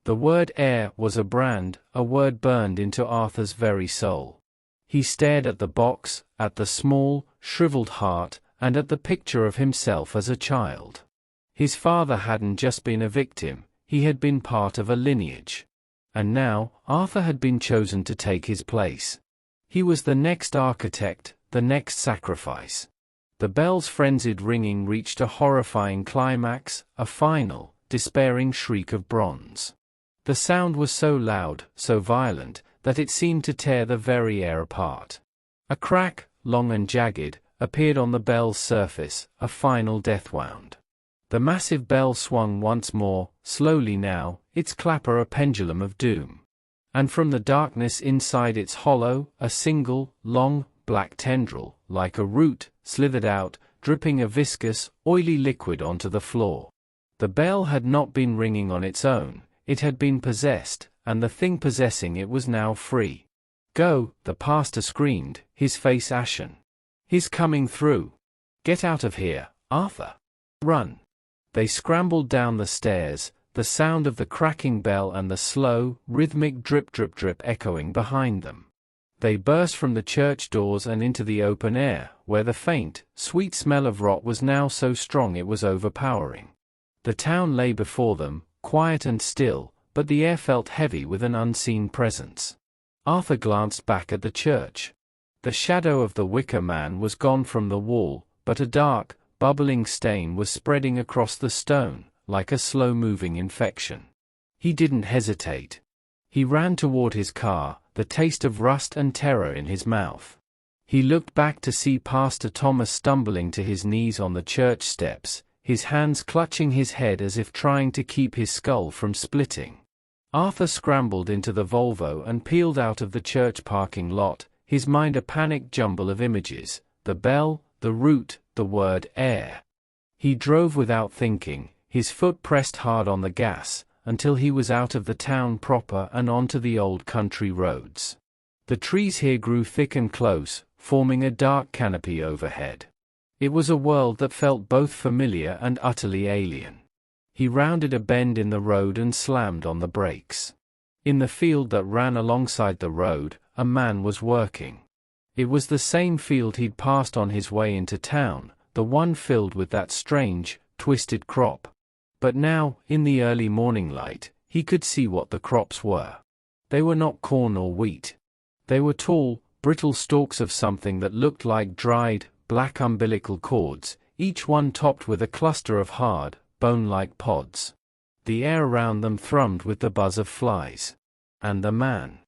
The word heir was a brand, a word burned into Arthur's very soul. He stared at the box, at the small, shriveled heart, and at the picture of himself as a child. His father hadn't just been a victim, he had been part of a lineage. And now, Arthur had been chosen to take his place. He was the next architect, the next sacrifice. The bell's frenzied ringing reached a horrifying climax, a final, despairing shriek of bronze. The sound was so loud, so violent, that it seemed to tear the very air apart. A crack, long and jagged, appeared on the bell's surface, a final death wound. The massive bell swung once more, slowly now, its clapper a pendulum of doom. And from the darkness inside its hollow, a single, long, black tendril, like a root, slithered out, dripping a viscous, oily liquid onto the floor. The bell had not been ringing on its own, it had been possessed, and the thing possessing it was now free. "Go," the pastor screamed, his face ashen. "He's coming through. Get out of here, Arthur. Run." They scrambled down the stairs, the sound of the cracking bell and the slow, rhythmic drip drip drip echoing behind them. They burst from the church doors and into the open air, where the faint, sweet smell of rot was now so strong it was overpowering. The town lay before them, quiet and still, but the air felt heavy with an unseen presence. Arthur glanced back at the church. The shadow of the wicker-man was gone from the wall, but a dark, bubbling stain was spreading across the stone, like a slow-moving infection. He didn't hesitate. He ran toward his car, the taste of rust and terror in his mouth. He looked back to see Pastor Thomas stumbling to his knees on the church steps, his hands clutching his head as if trying to keep his skull from splitting. Arthur scrambled into the Volvo and peeled out of the church parking lot, his mind a panicked jumble of images, the bell, the root, the word air. He drove without thinking, his foot pressed hard on the gas, until he was out of the town proper and onto the old country roads. The trees here grew thick and close, forming a dark canopy overhead. It was a world that felt both familiar and utterly alien. He rounded a bend in the road and slammed on the brakes. In the field that ran alongside the road, a man was working. It was the same field he'd passed on his way into town, the one filled with that strange, twisted crop. But now, in the early morning light, he could see what the crops were. They were not corn or wheat. They were tall, brittle stalks of something that looked like dried, black umbilical cords, each one topped with a cluster of hard, bone-like pods. The air around them thrummed with the buzz of flies. And the man.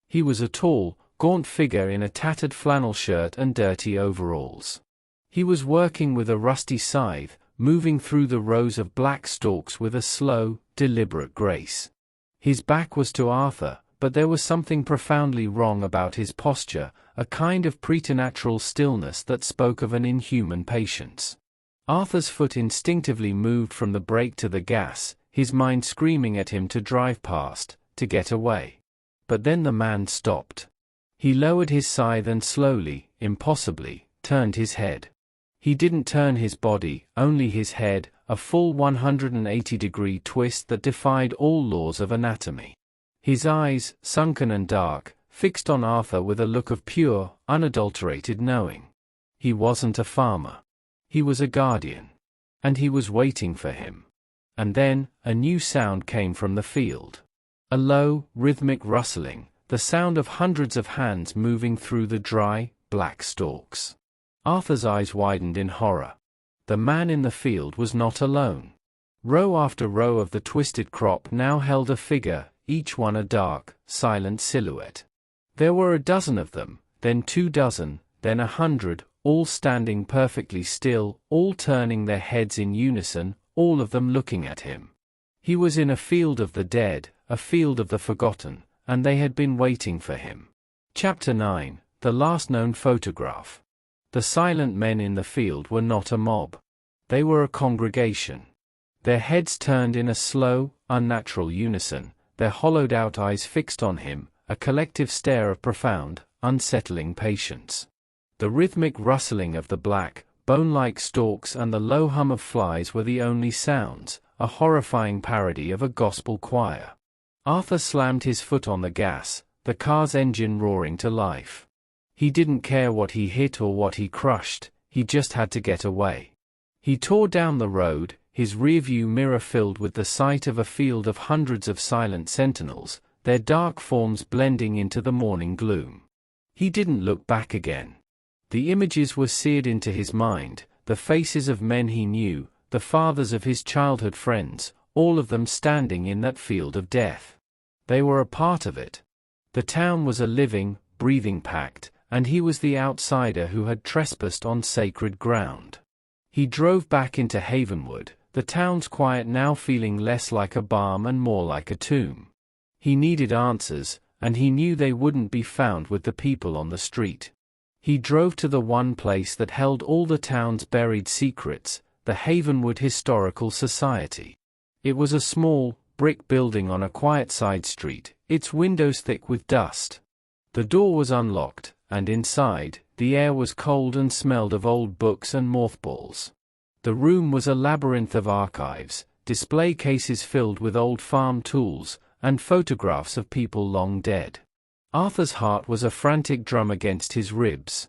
He was a tall, gaunt figure in a tattered flannel shirt and dirty overalls. He was working with a rusty scythe, moving through the rows of black stalks with a slow, deliberate grace. His back was to Arthur, but there was something profoundly wrong about his posture, a kind of preternatural stillness that spoke of an inhuman patience. Arthur's foot instinctively moved from the brake to the gas, his mind screaming at him to drive past, to get away. But then the man stopped. He lowered his scythe and slowly, impossibly, turned his head. He didn't turn his body, only his head, a full 180-degree twist that defied all laws of anatomy. His eyes, sunken and dark, fixed on Arthur with a look of pure, unadulterated knowing. He wasn't a farmer. He was a guardian. And he was waiting for him. And then, a new sound came from the field. A low, rhythmic rustling, the sound of hundreds of hands moving through the dry, black stalks. Arthur's eyes widened in horror. The man in the field was not alone. Row after row of the twisted crop now held a figure, each one a dark, silent silhouette. There were a dozen of them, then 24, then 100, all standing perfectly still, all turning their heads in unison, all of them looking at him. He was in a field of the dead, a field of the forgotten, and they had been waiting for him. Chapter 9, The Last Known Photograph. The silent men in the field were not a mob. They were a congregation. Their heads turned in a slow, unnatural unison, their hollowed-out eyes fixed on him, a collective stare of profound, unsettling patience. The rhythmic rustling of the black, bone-like stalks and the low hum of flies were the only sounds, a horrifying parody of a gospel choir. Arthur slammed his foot on the gas, the car's engine roaring to life. He didn't care what he hit or what he crushed, he just had to get away. He tore down the road, his rearview mirror filled with the sight of a field of hundreds of silent sentinels, their dark forms blending into the morning gloom. He didn't look back again. The images were seared into his mind, the faces of men he knew, the fathers of his childhood friends, all of them standing in that field of death. They were a part of it. The town was a living, breathing pact, and he was the outsider who had trespassed on sacred ground. He drove back into Havenwood, the town's quiet now feeling less like a balm and more like a tomb. He needed answers, and he knew they wouldn't be found with the people on the street. He drove to the one place that held all the town's buried secrets, the Havenwood Historical Society. It was a small, brick building on a quiet side street, its windows thick with dust. The door was unlocked, and inside, the air was cold and smelled of old books and mothballs. The room was a labyrinth of archives, display cases filled with old farm tools, and photographs of people long dead. Arthur's heart was a frantic drum against his ribs.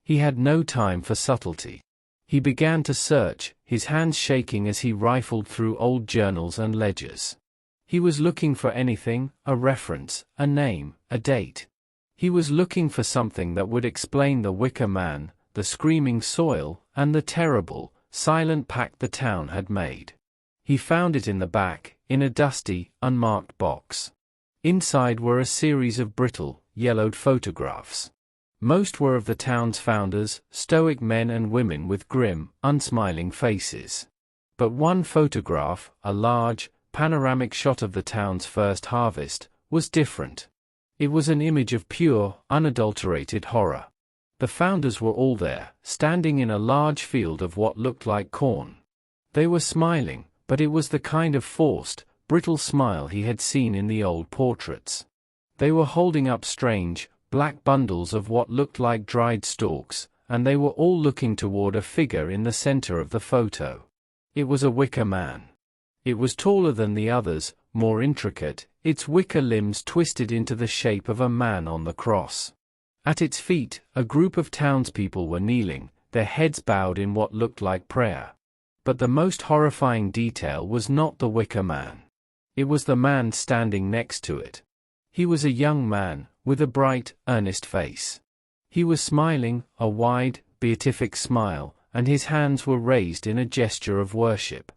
He had no time for subtlety. He began to search, his hands shaking as he rifled through old journals and ledgers. He was looking for anything, a reference, a name, a date. He was looking for something that would explain the wicker-man, the screaming soil, and the terrible, silent pact the town had made. He found it in the back, in a dusty, unmarked box. Inside were a series of brittle, yellowed photographs. Most were of the town's founders, stoic men and women with grim, unsmiling faces. But one photograph, a large, panoramic shot of the town's first harvest, was different. It was an image of pure, unadulterated horror. The founders were all there, standing in a large field of what looked like corn. They were smiling, but it was the kind of forced, brittle smile he had seen in the old portraits. They were holding up strange, black bundles of what looked like dried stalks, and they were all looking toward a figure in the center of the photo. It was a wicker man. It was taller than the others, more intricate, its wicker limbs twisted into the shape of a man on the cross. At its feet, a group of townspeople were kneeling, their heads bowed in what looked like prayer. But the most horrifying detail was not the wicker man. It was the man standing next to it. He was a young man, with a bright, earnest face. He was smiling, a wide, beatific smile, and his hands were raised in a gesture of worship.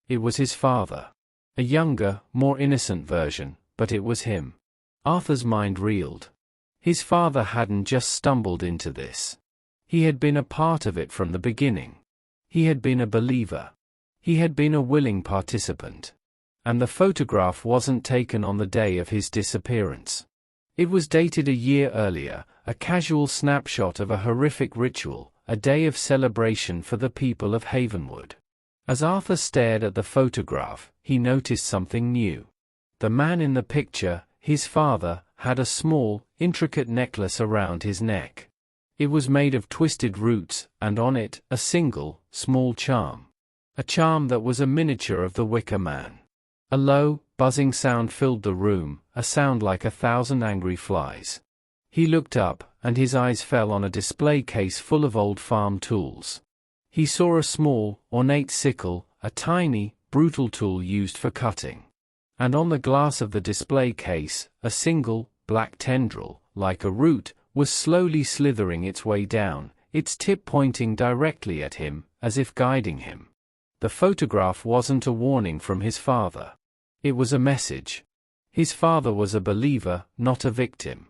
It was his father. A younger, more innocent version, but it was him. Arthur's mind reeled. His father hadn't just stumbled into this. He had been a part of it from the beginning. He had been a believer. He had been a willing participant. And the photograph wasn't taken on the day of his disappearance. It was dated a year earlier, a casual snapshot of a horrific ritual, a day of celebration for the people of Havenwood. As Arthur stared at the photograph, he noticed something new. The man in the picture, his father, had a small, intricate necklace around his neck. It was made of twisted roots, and on it, a single, small charm. A charm that was a miniature of the wicker man. A low, buzzing sound filled the room, a sound like 1,000 angry flies. He looked up, and his eyes fell on a display case full of old farm tools. He saw a small, ornate sickle, a tiny, brutal tool used for cutting. And on the glass of the display case, a single, black tendril, like a root, was slowly slithering its way down, its tip pointing directly at him, as if guiding him. The photograph wasn't a warning from his father. It was a message. His father was a believer, not a victim.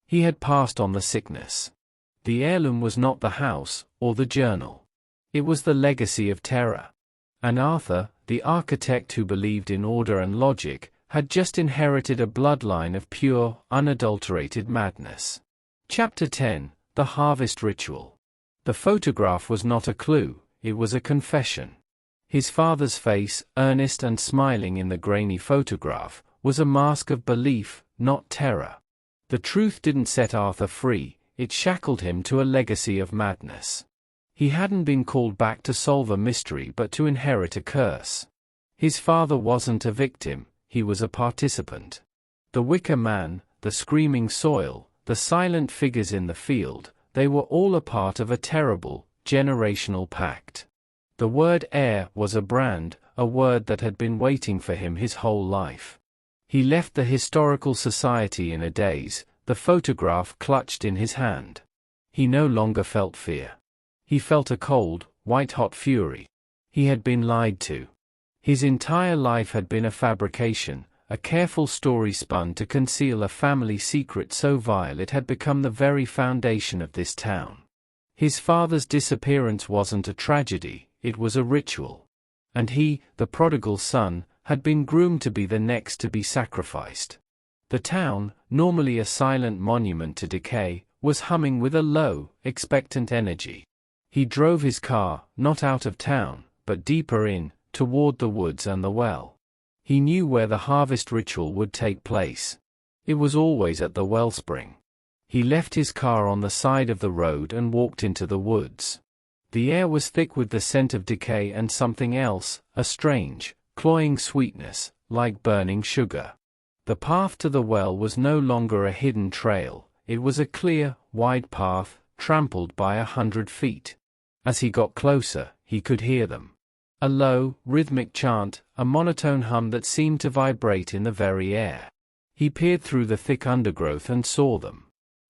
He had passed on the sickness. The heirloom was not the house, or the journal. It was the legacy of terror. And Arthur, the architect who believed in order and logic, had just inherited a bloodline of pure, unadulterated madness. Chapter 10: The Harvest Ritual. The photograph was not a clue, it was a confession. His father's face, earnest and smiling in the grainy photograph, was a mask of belief, not terror. The truth didn't set Arthur free, it shackled him to a legacy of madness. He hadn't been called back to solve a mystery but to inherit a curse. His father wasn't a victim, he was a participant. The wicker man, the screaming soil, the silent figures in the field, they were all a part of a terrible, generational pact. The word heir was a brand, a word that had been waiting for him his whole life. He left the historical society in a daze, the photograph clutched in his hand. He no longer felt fear. He felt a cold, white-hot fury. He had been lied to. His entire life had been a fabrication, a careful story spun to conceal a family secret so vile it had become the very foundation of this town. His father's disappearance wasn't a tragedy, it was a ritual. And he, the prodigal son, had been groomed to be the next to be sacrificed. The town, normally a silent monument to decay, was humming with a low, expectant energy. He drove his car, not out of town, but deeper in, toward the woods and the well. He knew where the harvest ritual would take place. It was always at the wellspring. He left his car on the side of the road and walked into the woods. The air was thick with the scent of decay and something else, a strange, cloying sweetness, like burning sugar. The path to the well was no longer a hidden trail, it was a clear, wide path, trampled by 100 feet. As he got closer, he could hear them. A low, rhythmic chant, a monotone hum that seemed to vibrate in the very air. He peered through the thick undergrowth and saw them.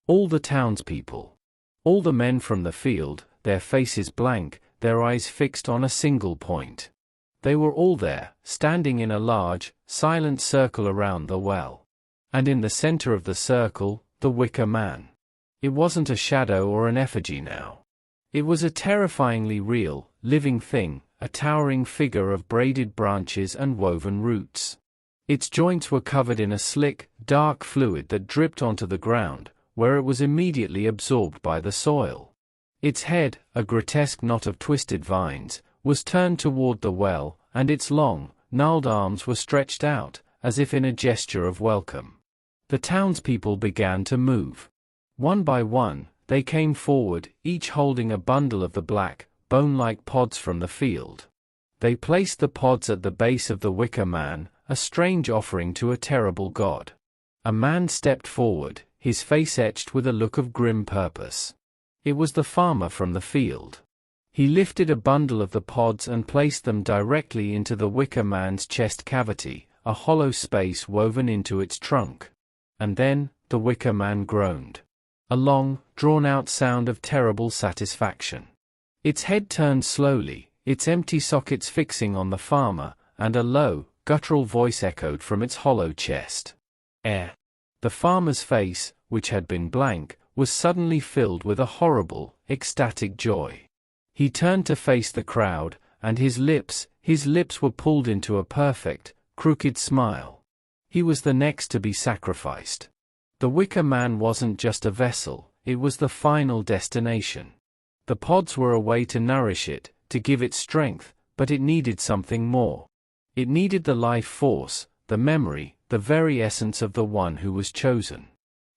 All the townspeople. All the men from the field, their faces blank, their eyes fixed on a single point. They were all there, standing in a large, silent circle around the well. And in the center of the circle, the wicker-man. It wasn't a shadow or an effigy now. It was a terrifyingly real, living thing, a towering figure of braided branches and woven roots. Its joints were covered in a slick, dark fluid that dripped onto the ground, where it was immediately absorbed by the soil. Its head, a grotesque knot of twisted vines, was turned toward the well, and its long, gnarled arms were stretched out, as if in a gesture of welcome. The townspeople began to move. One by one, they came forward, each holding a bundle of the black, bone-like pods from the field. They placed the pods at the base of the wicker-man, a strange offering to a terrible god. A man stepped forward, his face etched with a look of grim purpose. It was the farmer from the field. He lifted a bundle of the pods and placed them directly into the wicker-man's chest cavity, a hollow space woven into its trunk. And then, the wicker-man groaned. A long, drawn-out sound of terrible satisfaction. Its head turned slowly, its empty sockets fixing on the farmer, and a low, guttural voice echoed from its hollow chest. "Air." The farmer's face, which had been blank, was suddenly filled with a horrible, ecstatic joy. He turned to face the crowd, and his lips were pulled into a perfect, crooked smile. He was the next to be sacrificed. The wicker-man wasn't just a vessel, it was the final destination. The pods were a way to nourish it, to give it strength, but it needed something more. It needed the life force, the memory, the very essence of the one who was chosen.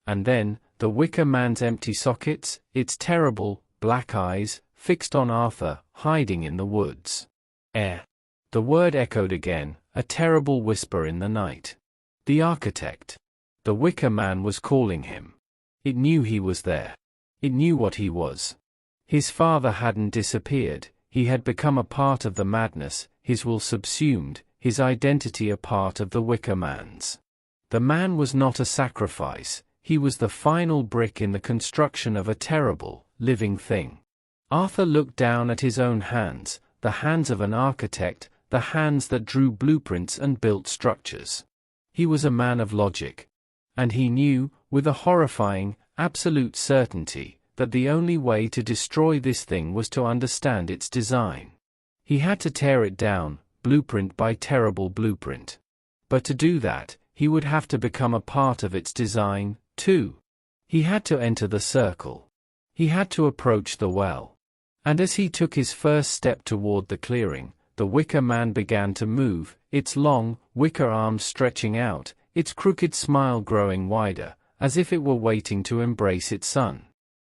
And then, the wicker-man's empty sockets, its terrible, black eyes, fixed on Arthur, hiding in the woods. "Air." The word echoed again, a terrible whisper in the night. The architect. The wicker-man was calling him. It knew he was there. It knew what he was. His father hadn't disappeared, he had become a part of the madness, his will subsumed, his identity a part of the wicker-man's. The man was not a sacrifice, he was the final brick in the construction of a terrible, living thing. Arthur looked down at his own hands, the hands of an architect, the hands that drew blueprints and built structures. He was a man of logic. And he knew, with a horrifying, absolute certainty, that the only way to destroy this thing was to understand its design. He had to tear it down, blueprint by terrible blueprint. But to do that, he would have to become a part of its design, too. He had to enter the circle. He had to approach the well. And as he took his first step toward the clearing, the wicker-man began to move, its long, wicker arms stretching out, its crooked smile growing wider, as if it were waiting to embrace its son.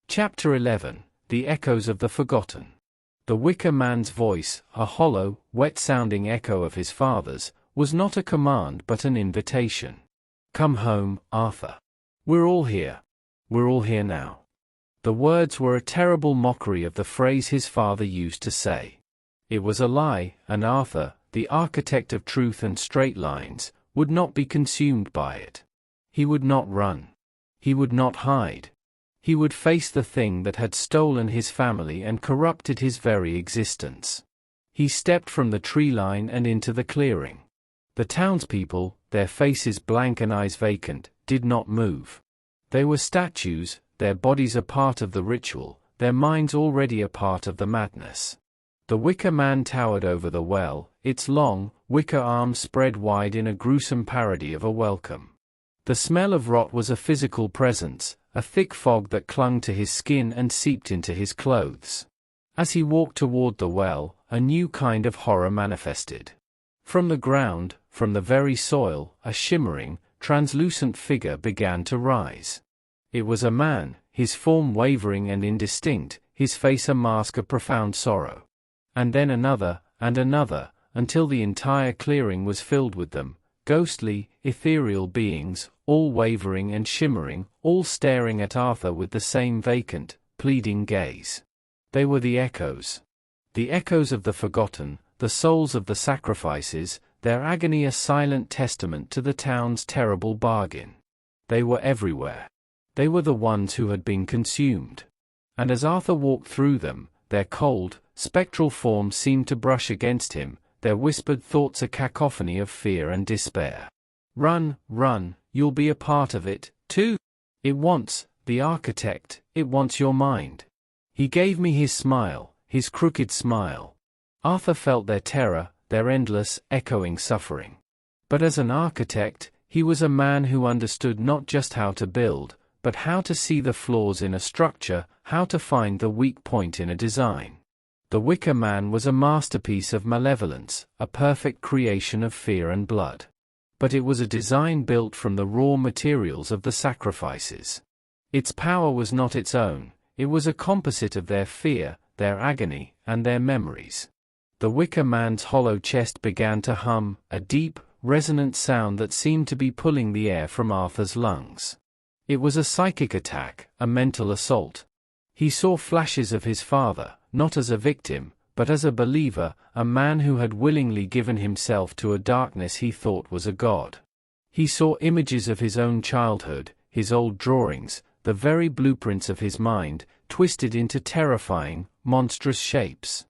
Chapter 11, The Echoes of the Forgotten. The wicker-man's voice, a hollow, wet-sounding echo of his father's, was not a command but an invitation. "Come home, Arthur. We're all here. We're all here now." The words were a terrible mockery of the phrase his father used to say. It was a lie, and Arthur, the architect of truth and straight lines, would not be consumed by it. He would not run. He would not hide. He would face the thing that had stolen his family and corrupted his very existence. He stepped from the tree line and into the clearing. The townspeople, their faces blank and eyes vacant, did not move. They were statues, their bodies a part of the ritual, their minds already a part of the madness. The wicker man towered over the well, its long, wicker arms spread wide in a gruesome parody of a welcome. The smell of rot was a physical presence, a thick fog that clung to his skin and seeped into his clothes. As he walked toward the well, a new kind of horror manifested. From the ground, from the very soil, a shimmering, translucent figure began to rise. It was a man, his form wavering and indistinct, his face a mask of profound sorrow. And then another, and another, until the entire clearing was filled with them, ghostly, ethereal beings, all wavering and shimmering, all staring at Arthur with the same vacant, pleading gaze. They were the echoes. The echoes of the forgotten, the souls of the sacrifices, their agony a silent testament to the town's terrible bargain. They were everywhere. They were the ones who had been consumed. And as Arthur walked through them, their cold, spectral forms seemed to brush against him, their whispered thoughts a cacophony of fear and despair. Run, run, you'll be a part of it, too. It wants, the architect, it wants your mind. He gave me his smile, his crooked smile. Arthur felt their terror, their endless, echoing suffering. But as an architect, he was a man who understood not just how to build, but how to see the flaws in a structure, how to find the weak point in a design. The Wicker Man was a masterpiece of malevolence, a perfect creation of fear and blood. But it was a design built from the raw materials of the sacrifices. Its power was not its own, it was a composite of their fear, their agony, and their memories. The Wicker Man's hollow chest began to hum, a deep, resonant sound that seemed to be pulling the air from Arthur's lungs. It was a psychic attack, a mental assault. He saw flashes of his father, not as a victim, but as a believer, a man who had willingly given himself to a darkness he thought was a god. He saw images of his own childhood, his old drawings, the very blueprints of his mind, twisted into terrifying, monstrous shapes.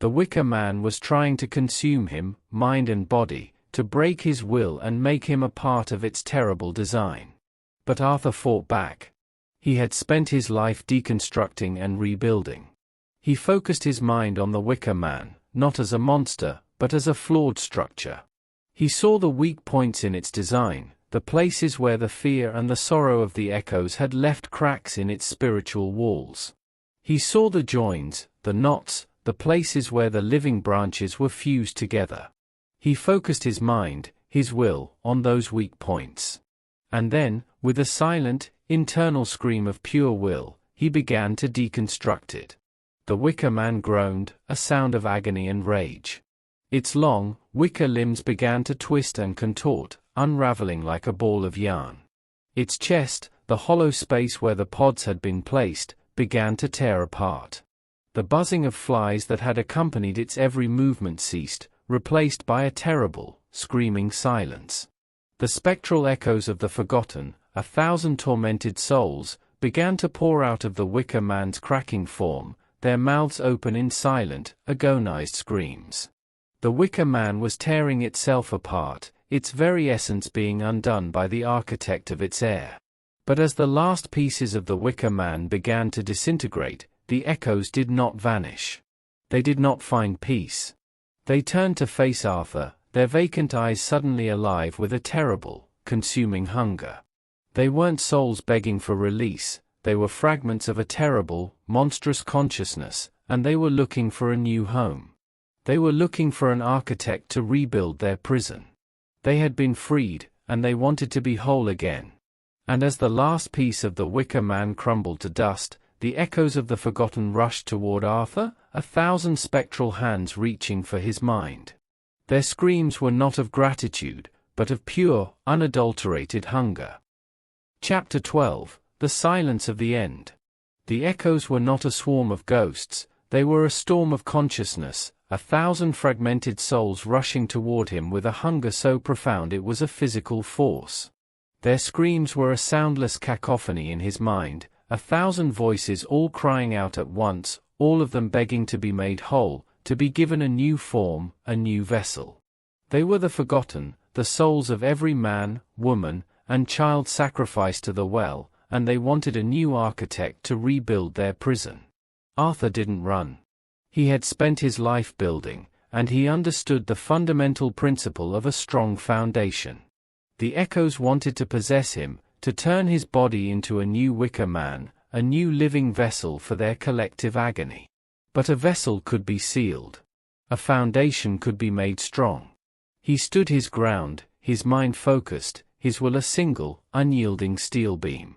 The Wicker Man was trying to consume him, mind and body, to break his will and make him a part of its terrible design. But Arthur fought back. He had spent his life deconstructing and rebuilding. He focused his mind on the Wicker Man, not as a monster, but as a flawed structure. He saw the weak points in its design, the places where the fear and the sorrow of the echoes had left cracks in its spiritual walls. He saw the joins, the knots, the places where the living branches were fused together. He focused his mind, his will, on those weak points. And then, with a silent, internal scream of pure will, he began to deconstruct it. The Wicker Man groaned, a sound of agony and rage. Its long, wicker limbs began to twist and contort, unraveling like a ball of yarn. Its chest, the hollow space where the pods had been placed, began to tear apart. The buzzing of flies that had accompanied its every movement ceased, replaced by a terrible, screaming silence. The spectral echoes of the forgotten, 1,000 tormented souls, began to pour out of the Wicker Man's cracking form, their mouths open in silent, agonized screams. The Wicker Man was tearing itself apart, its very essence being undone by the architect of its air. But as the last pieces of the Wicker Man began to disintegrate, the echoes did not vanish. They did not find peace. They turned to face Arthur, their vacant eyes suddenly alive with a terrible, consuming hunger. They weren't souls begging for release, they were fragments of a terrible, monstrous consciousness, and they were looking for a new home. They were looking for an architect to rebuild their prison. They had been freed, and they wanted to be whole again. And as the last piece of the Wicker Man crumbled to dust, the echoes of the forgotten rushed toward Arthur, 1,000 spectral hands reaching for his mind. Their screams were not of gratitude, but of pure, unadulterated hunger. Chapter 12, The Silence of the End. The echoes were not a swarm of ghosts, they were a storm of consciousness, 1,000 fragmented souls rushing toward him with a hunger so profound it was a physical force. Their screams were a soundless cacophony in his mind, 1,000 voices all crying out at once, all of them begging to be made whole, to be given a new form, a new vessel. They were the forgotten, the souls of every man, woman, and child sacrificed to the well, and they wanted a new architect to rebuild their prison. Arthur didn't run. He had spent his life building, and he understood the fundamental principle of a strong foundation. The echoes wanted to possess him, to turn his body into a new wicker-man, a new living vessel for their collective agony. But a vessel could be sealed. A foundation could be made strong. He stood his ground, his mind focused, his will a single, unyielding steel beam.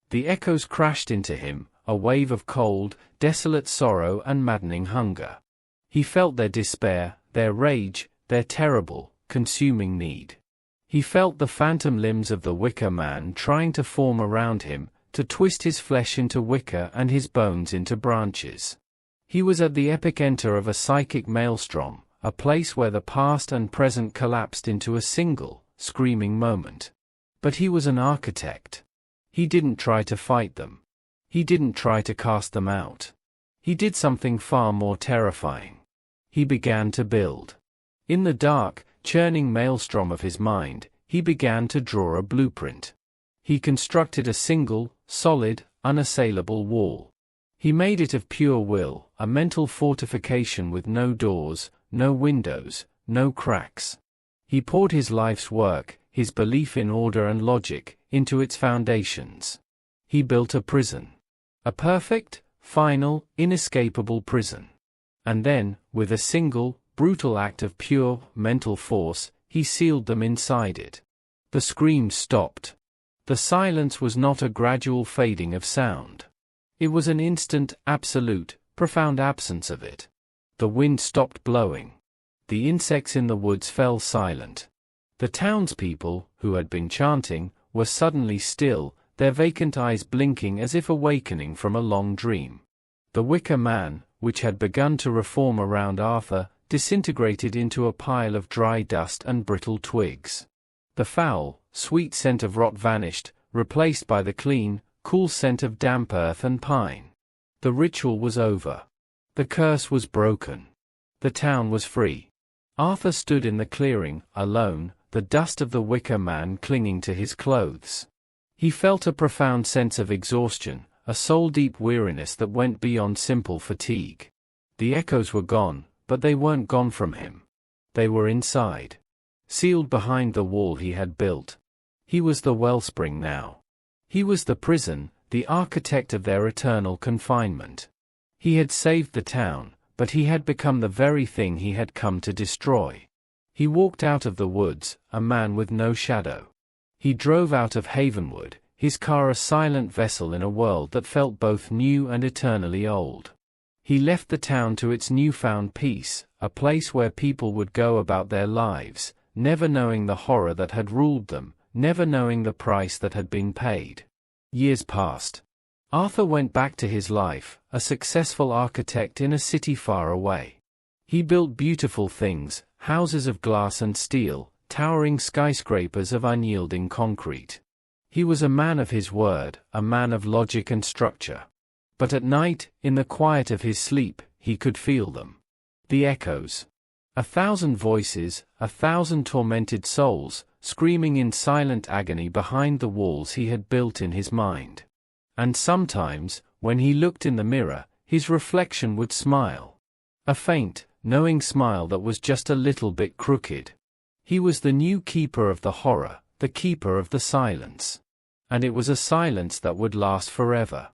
The echoes crashed into him, a wave of cold, desolate sorrow and maddening hunger. He felt their despair, their rage, their terrible, consuming need. He felt the phantom limbs of the wicker-man trying to form around him, to twist his flesh into wicker and his bones into branches. He was at the epicenter of a psychic maelstrom, a place where the past and present collapsed into a single, screaming moment. But he was an architect. He didn't try to fight them. He didn't try to cast them out. He did something far more terrifying. He began to build. In the dark, churning maelstrom of his mind, he began to draw a blueprint. He constructed a single, solid, unassailable wall. He made it of pure will, a mental fortification with no doors, no windows, no cracks. He poured his life's work, his belief in order and logic, into its foundations. He built a prison. A perfect, final, inescapable prison. And then, with a single, brutal act of pure, mental force, he sealed them inside it. The screams stopped. The silence was not a gradual fading of sound. It was an instant, absolute, profound absence of it. The wind stopped blowing. The insects in the woods fell silent. The townspeople, who had been chanting, were suddenly still, their vacant eyes blinking as if awakening from a long dream. The wicker-man, which had begun to reform around Arthur, disintegrated into a pile of dry dust and brittle twigs. The foul, sweet scent of rot vanished, replaced by the clean, cool scent of damp earth and pine. The ritual was over. The curse was broken. The town was free. Arthur stood in the clearing, alone, the dust of the wicker-man clinging to his clothes. He felt a profound sense of exhaustion, a soul-deep weariness that went beyond simple fatigue. The echoes were gone, but they weren't gone from him. They were inside. Sealed behind the wall he had built. He was the wellspring now. He was the prison, the architect of their eternal confinement. He had saved the town, but he had become the very thing he had come to destroy. He walked out of the woods, a man with no shadow. He drove out of Havenwood, his car a silent vessel in a world that felt both new and eternally old. He left the town to its newfound peace, a place where people would go about their lives, never knowing the horror that had ruled them, never knowing the price that had been paid. Years passed. Arthur went back to his life, a successful architect in a city far away. He built beautiful things, houses of glass and steel, towering skyscrapers of unyielding concrete. He was a man of his word, a man of logic and structure. But at night, in the quiet of his sleep, he could feel them. The echoes. 1,000 voices, 1,000 tormented souls, screaming in silent agony behind the walls he had built in his mind. And sometimes, when he looked in the mirror, his reflection would smile. A faint, knowing smile that was just a little bit crooked. He was the new keeper of the horror, the keeper of the silence. And it was a silence that would last forever.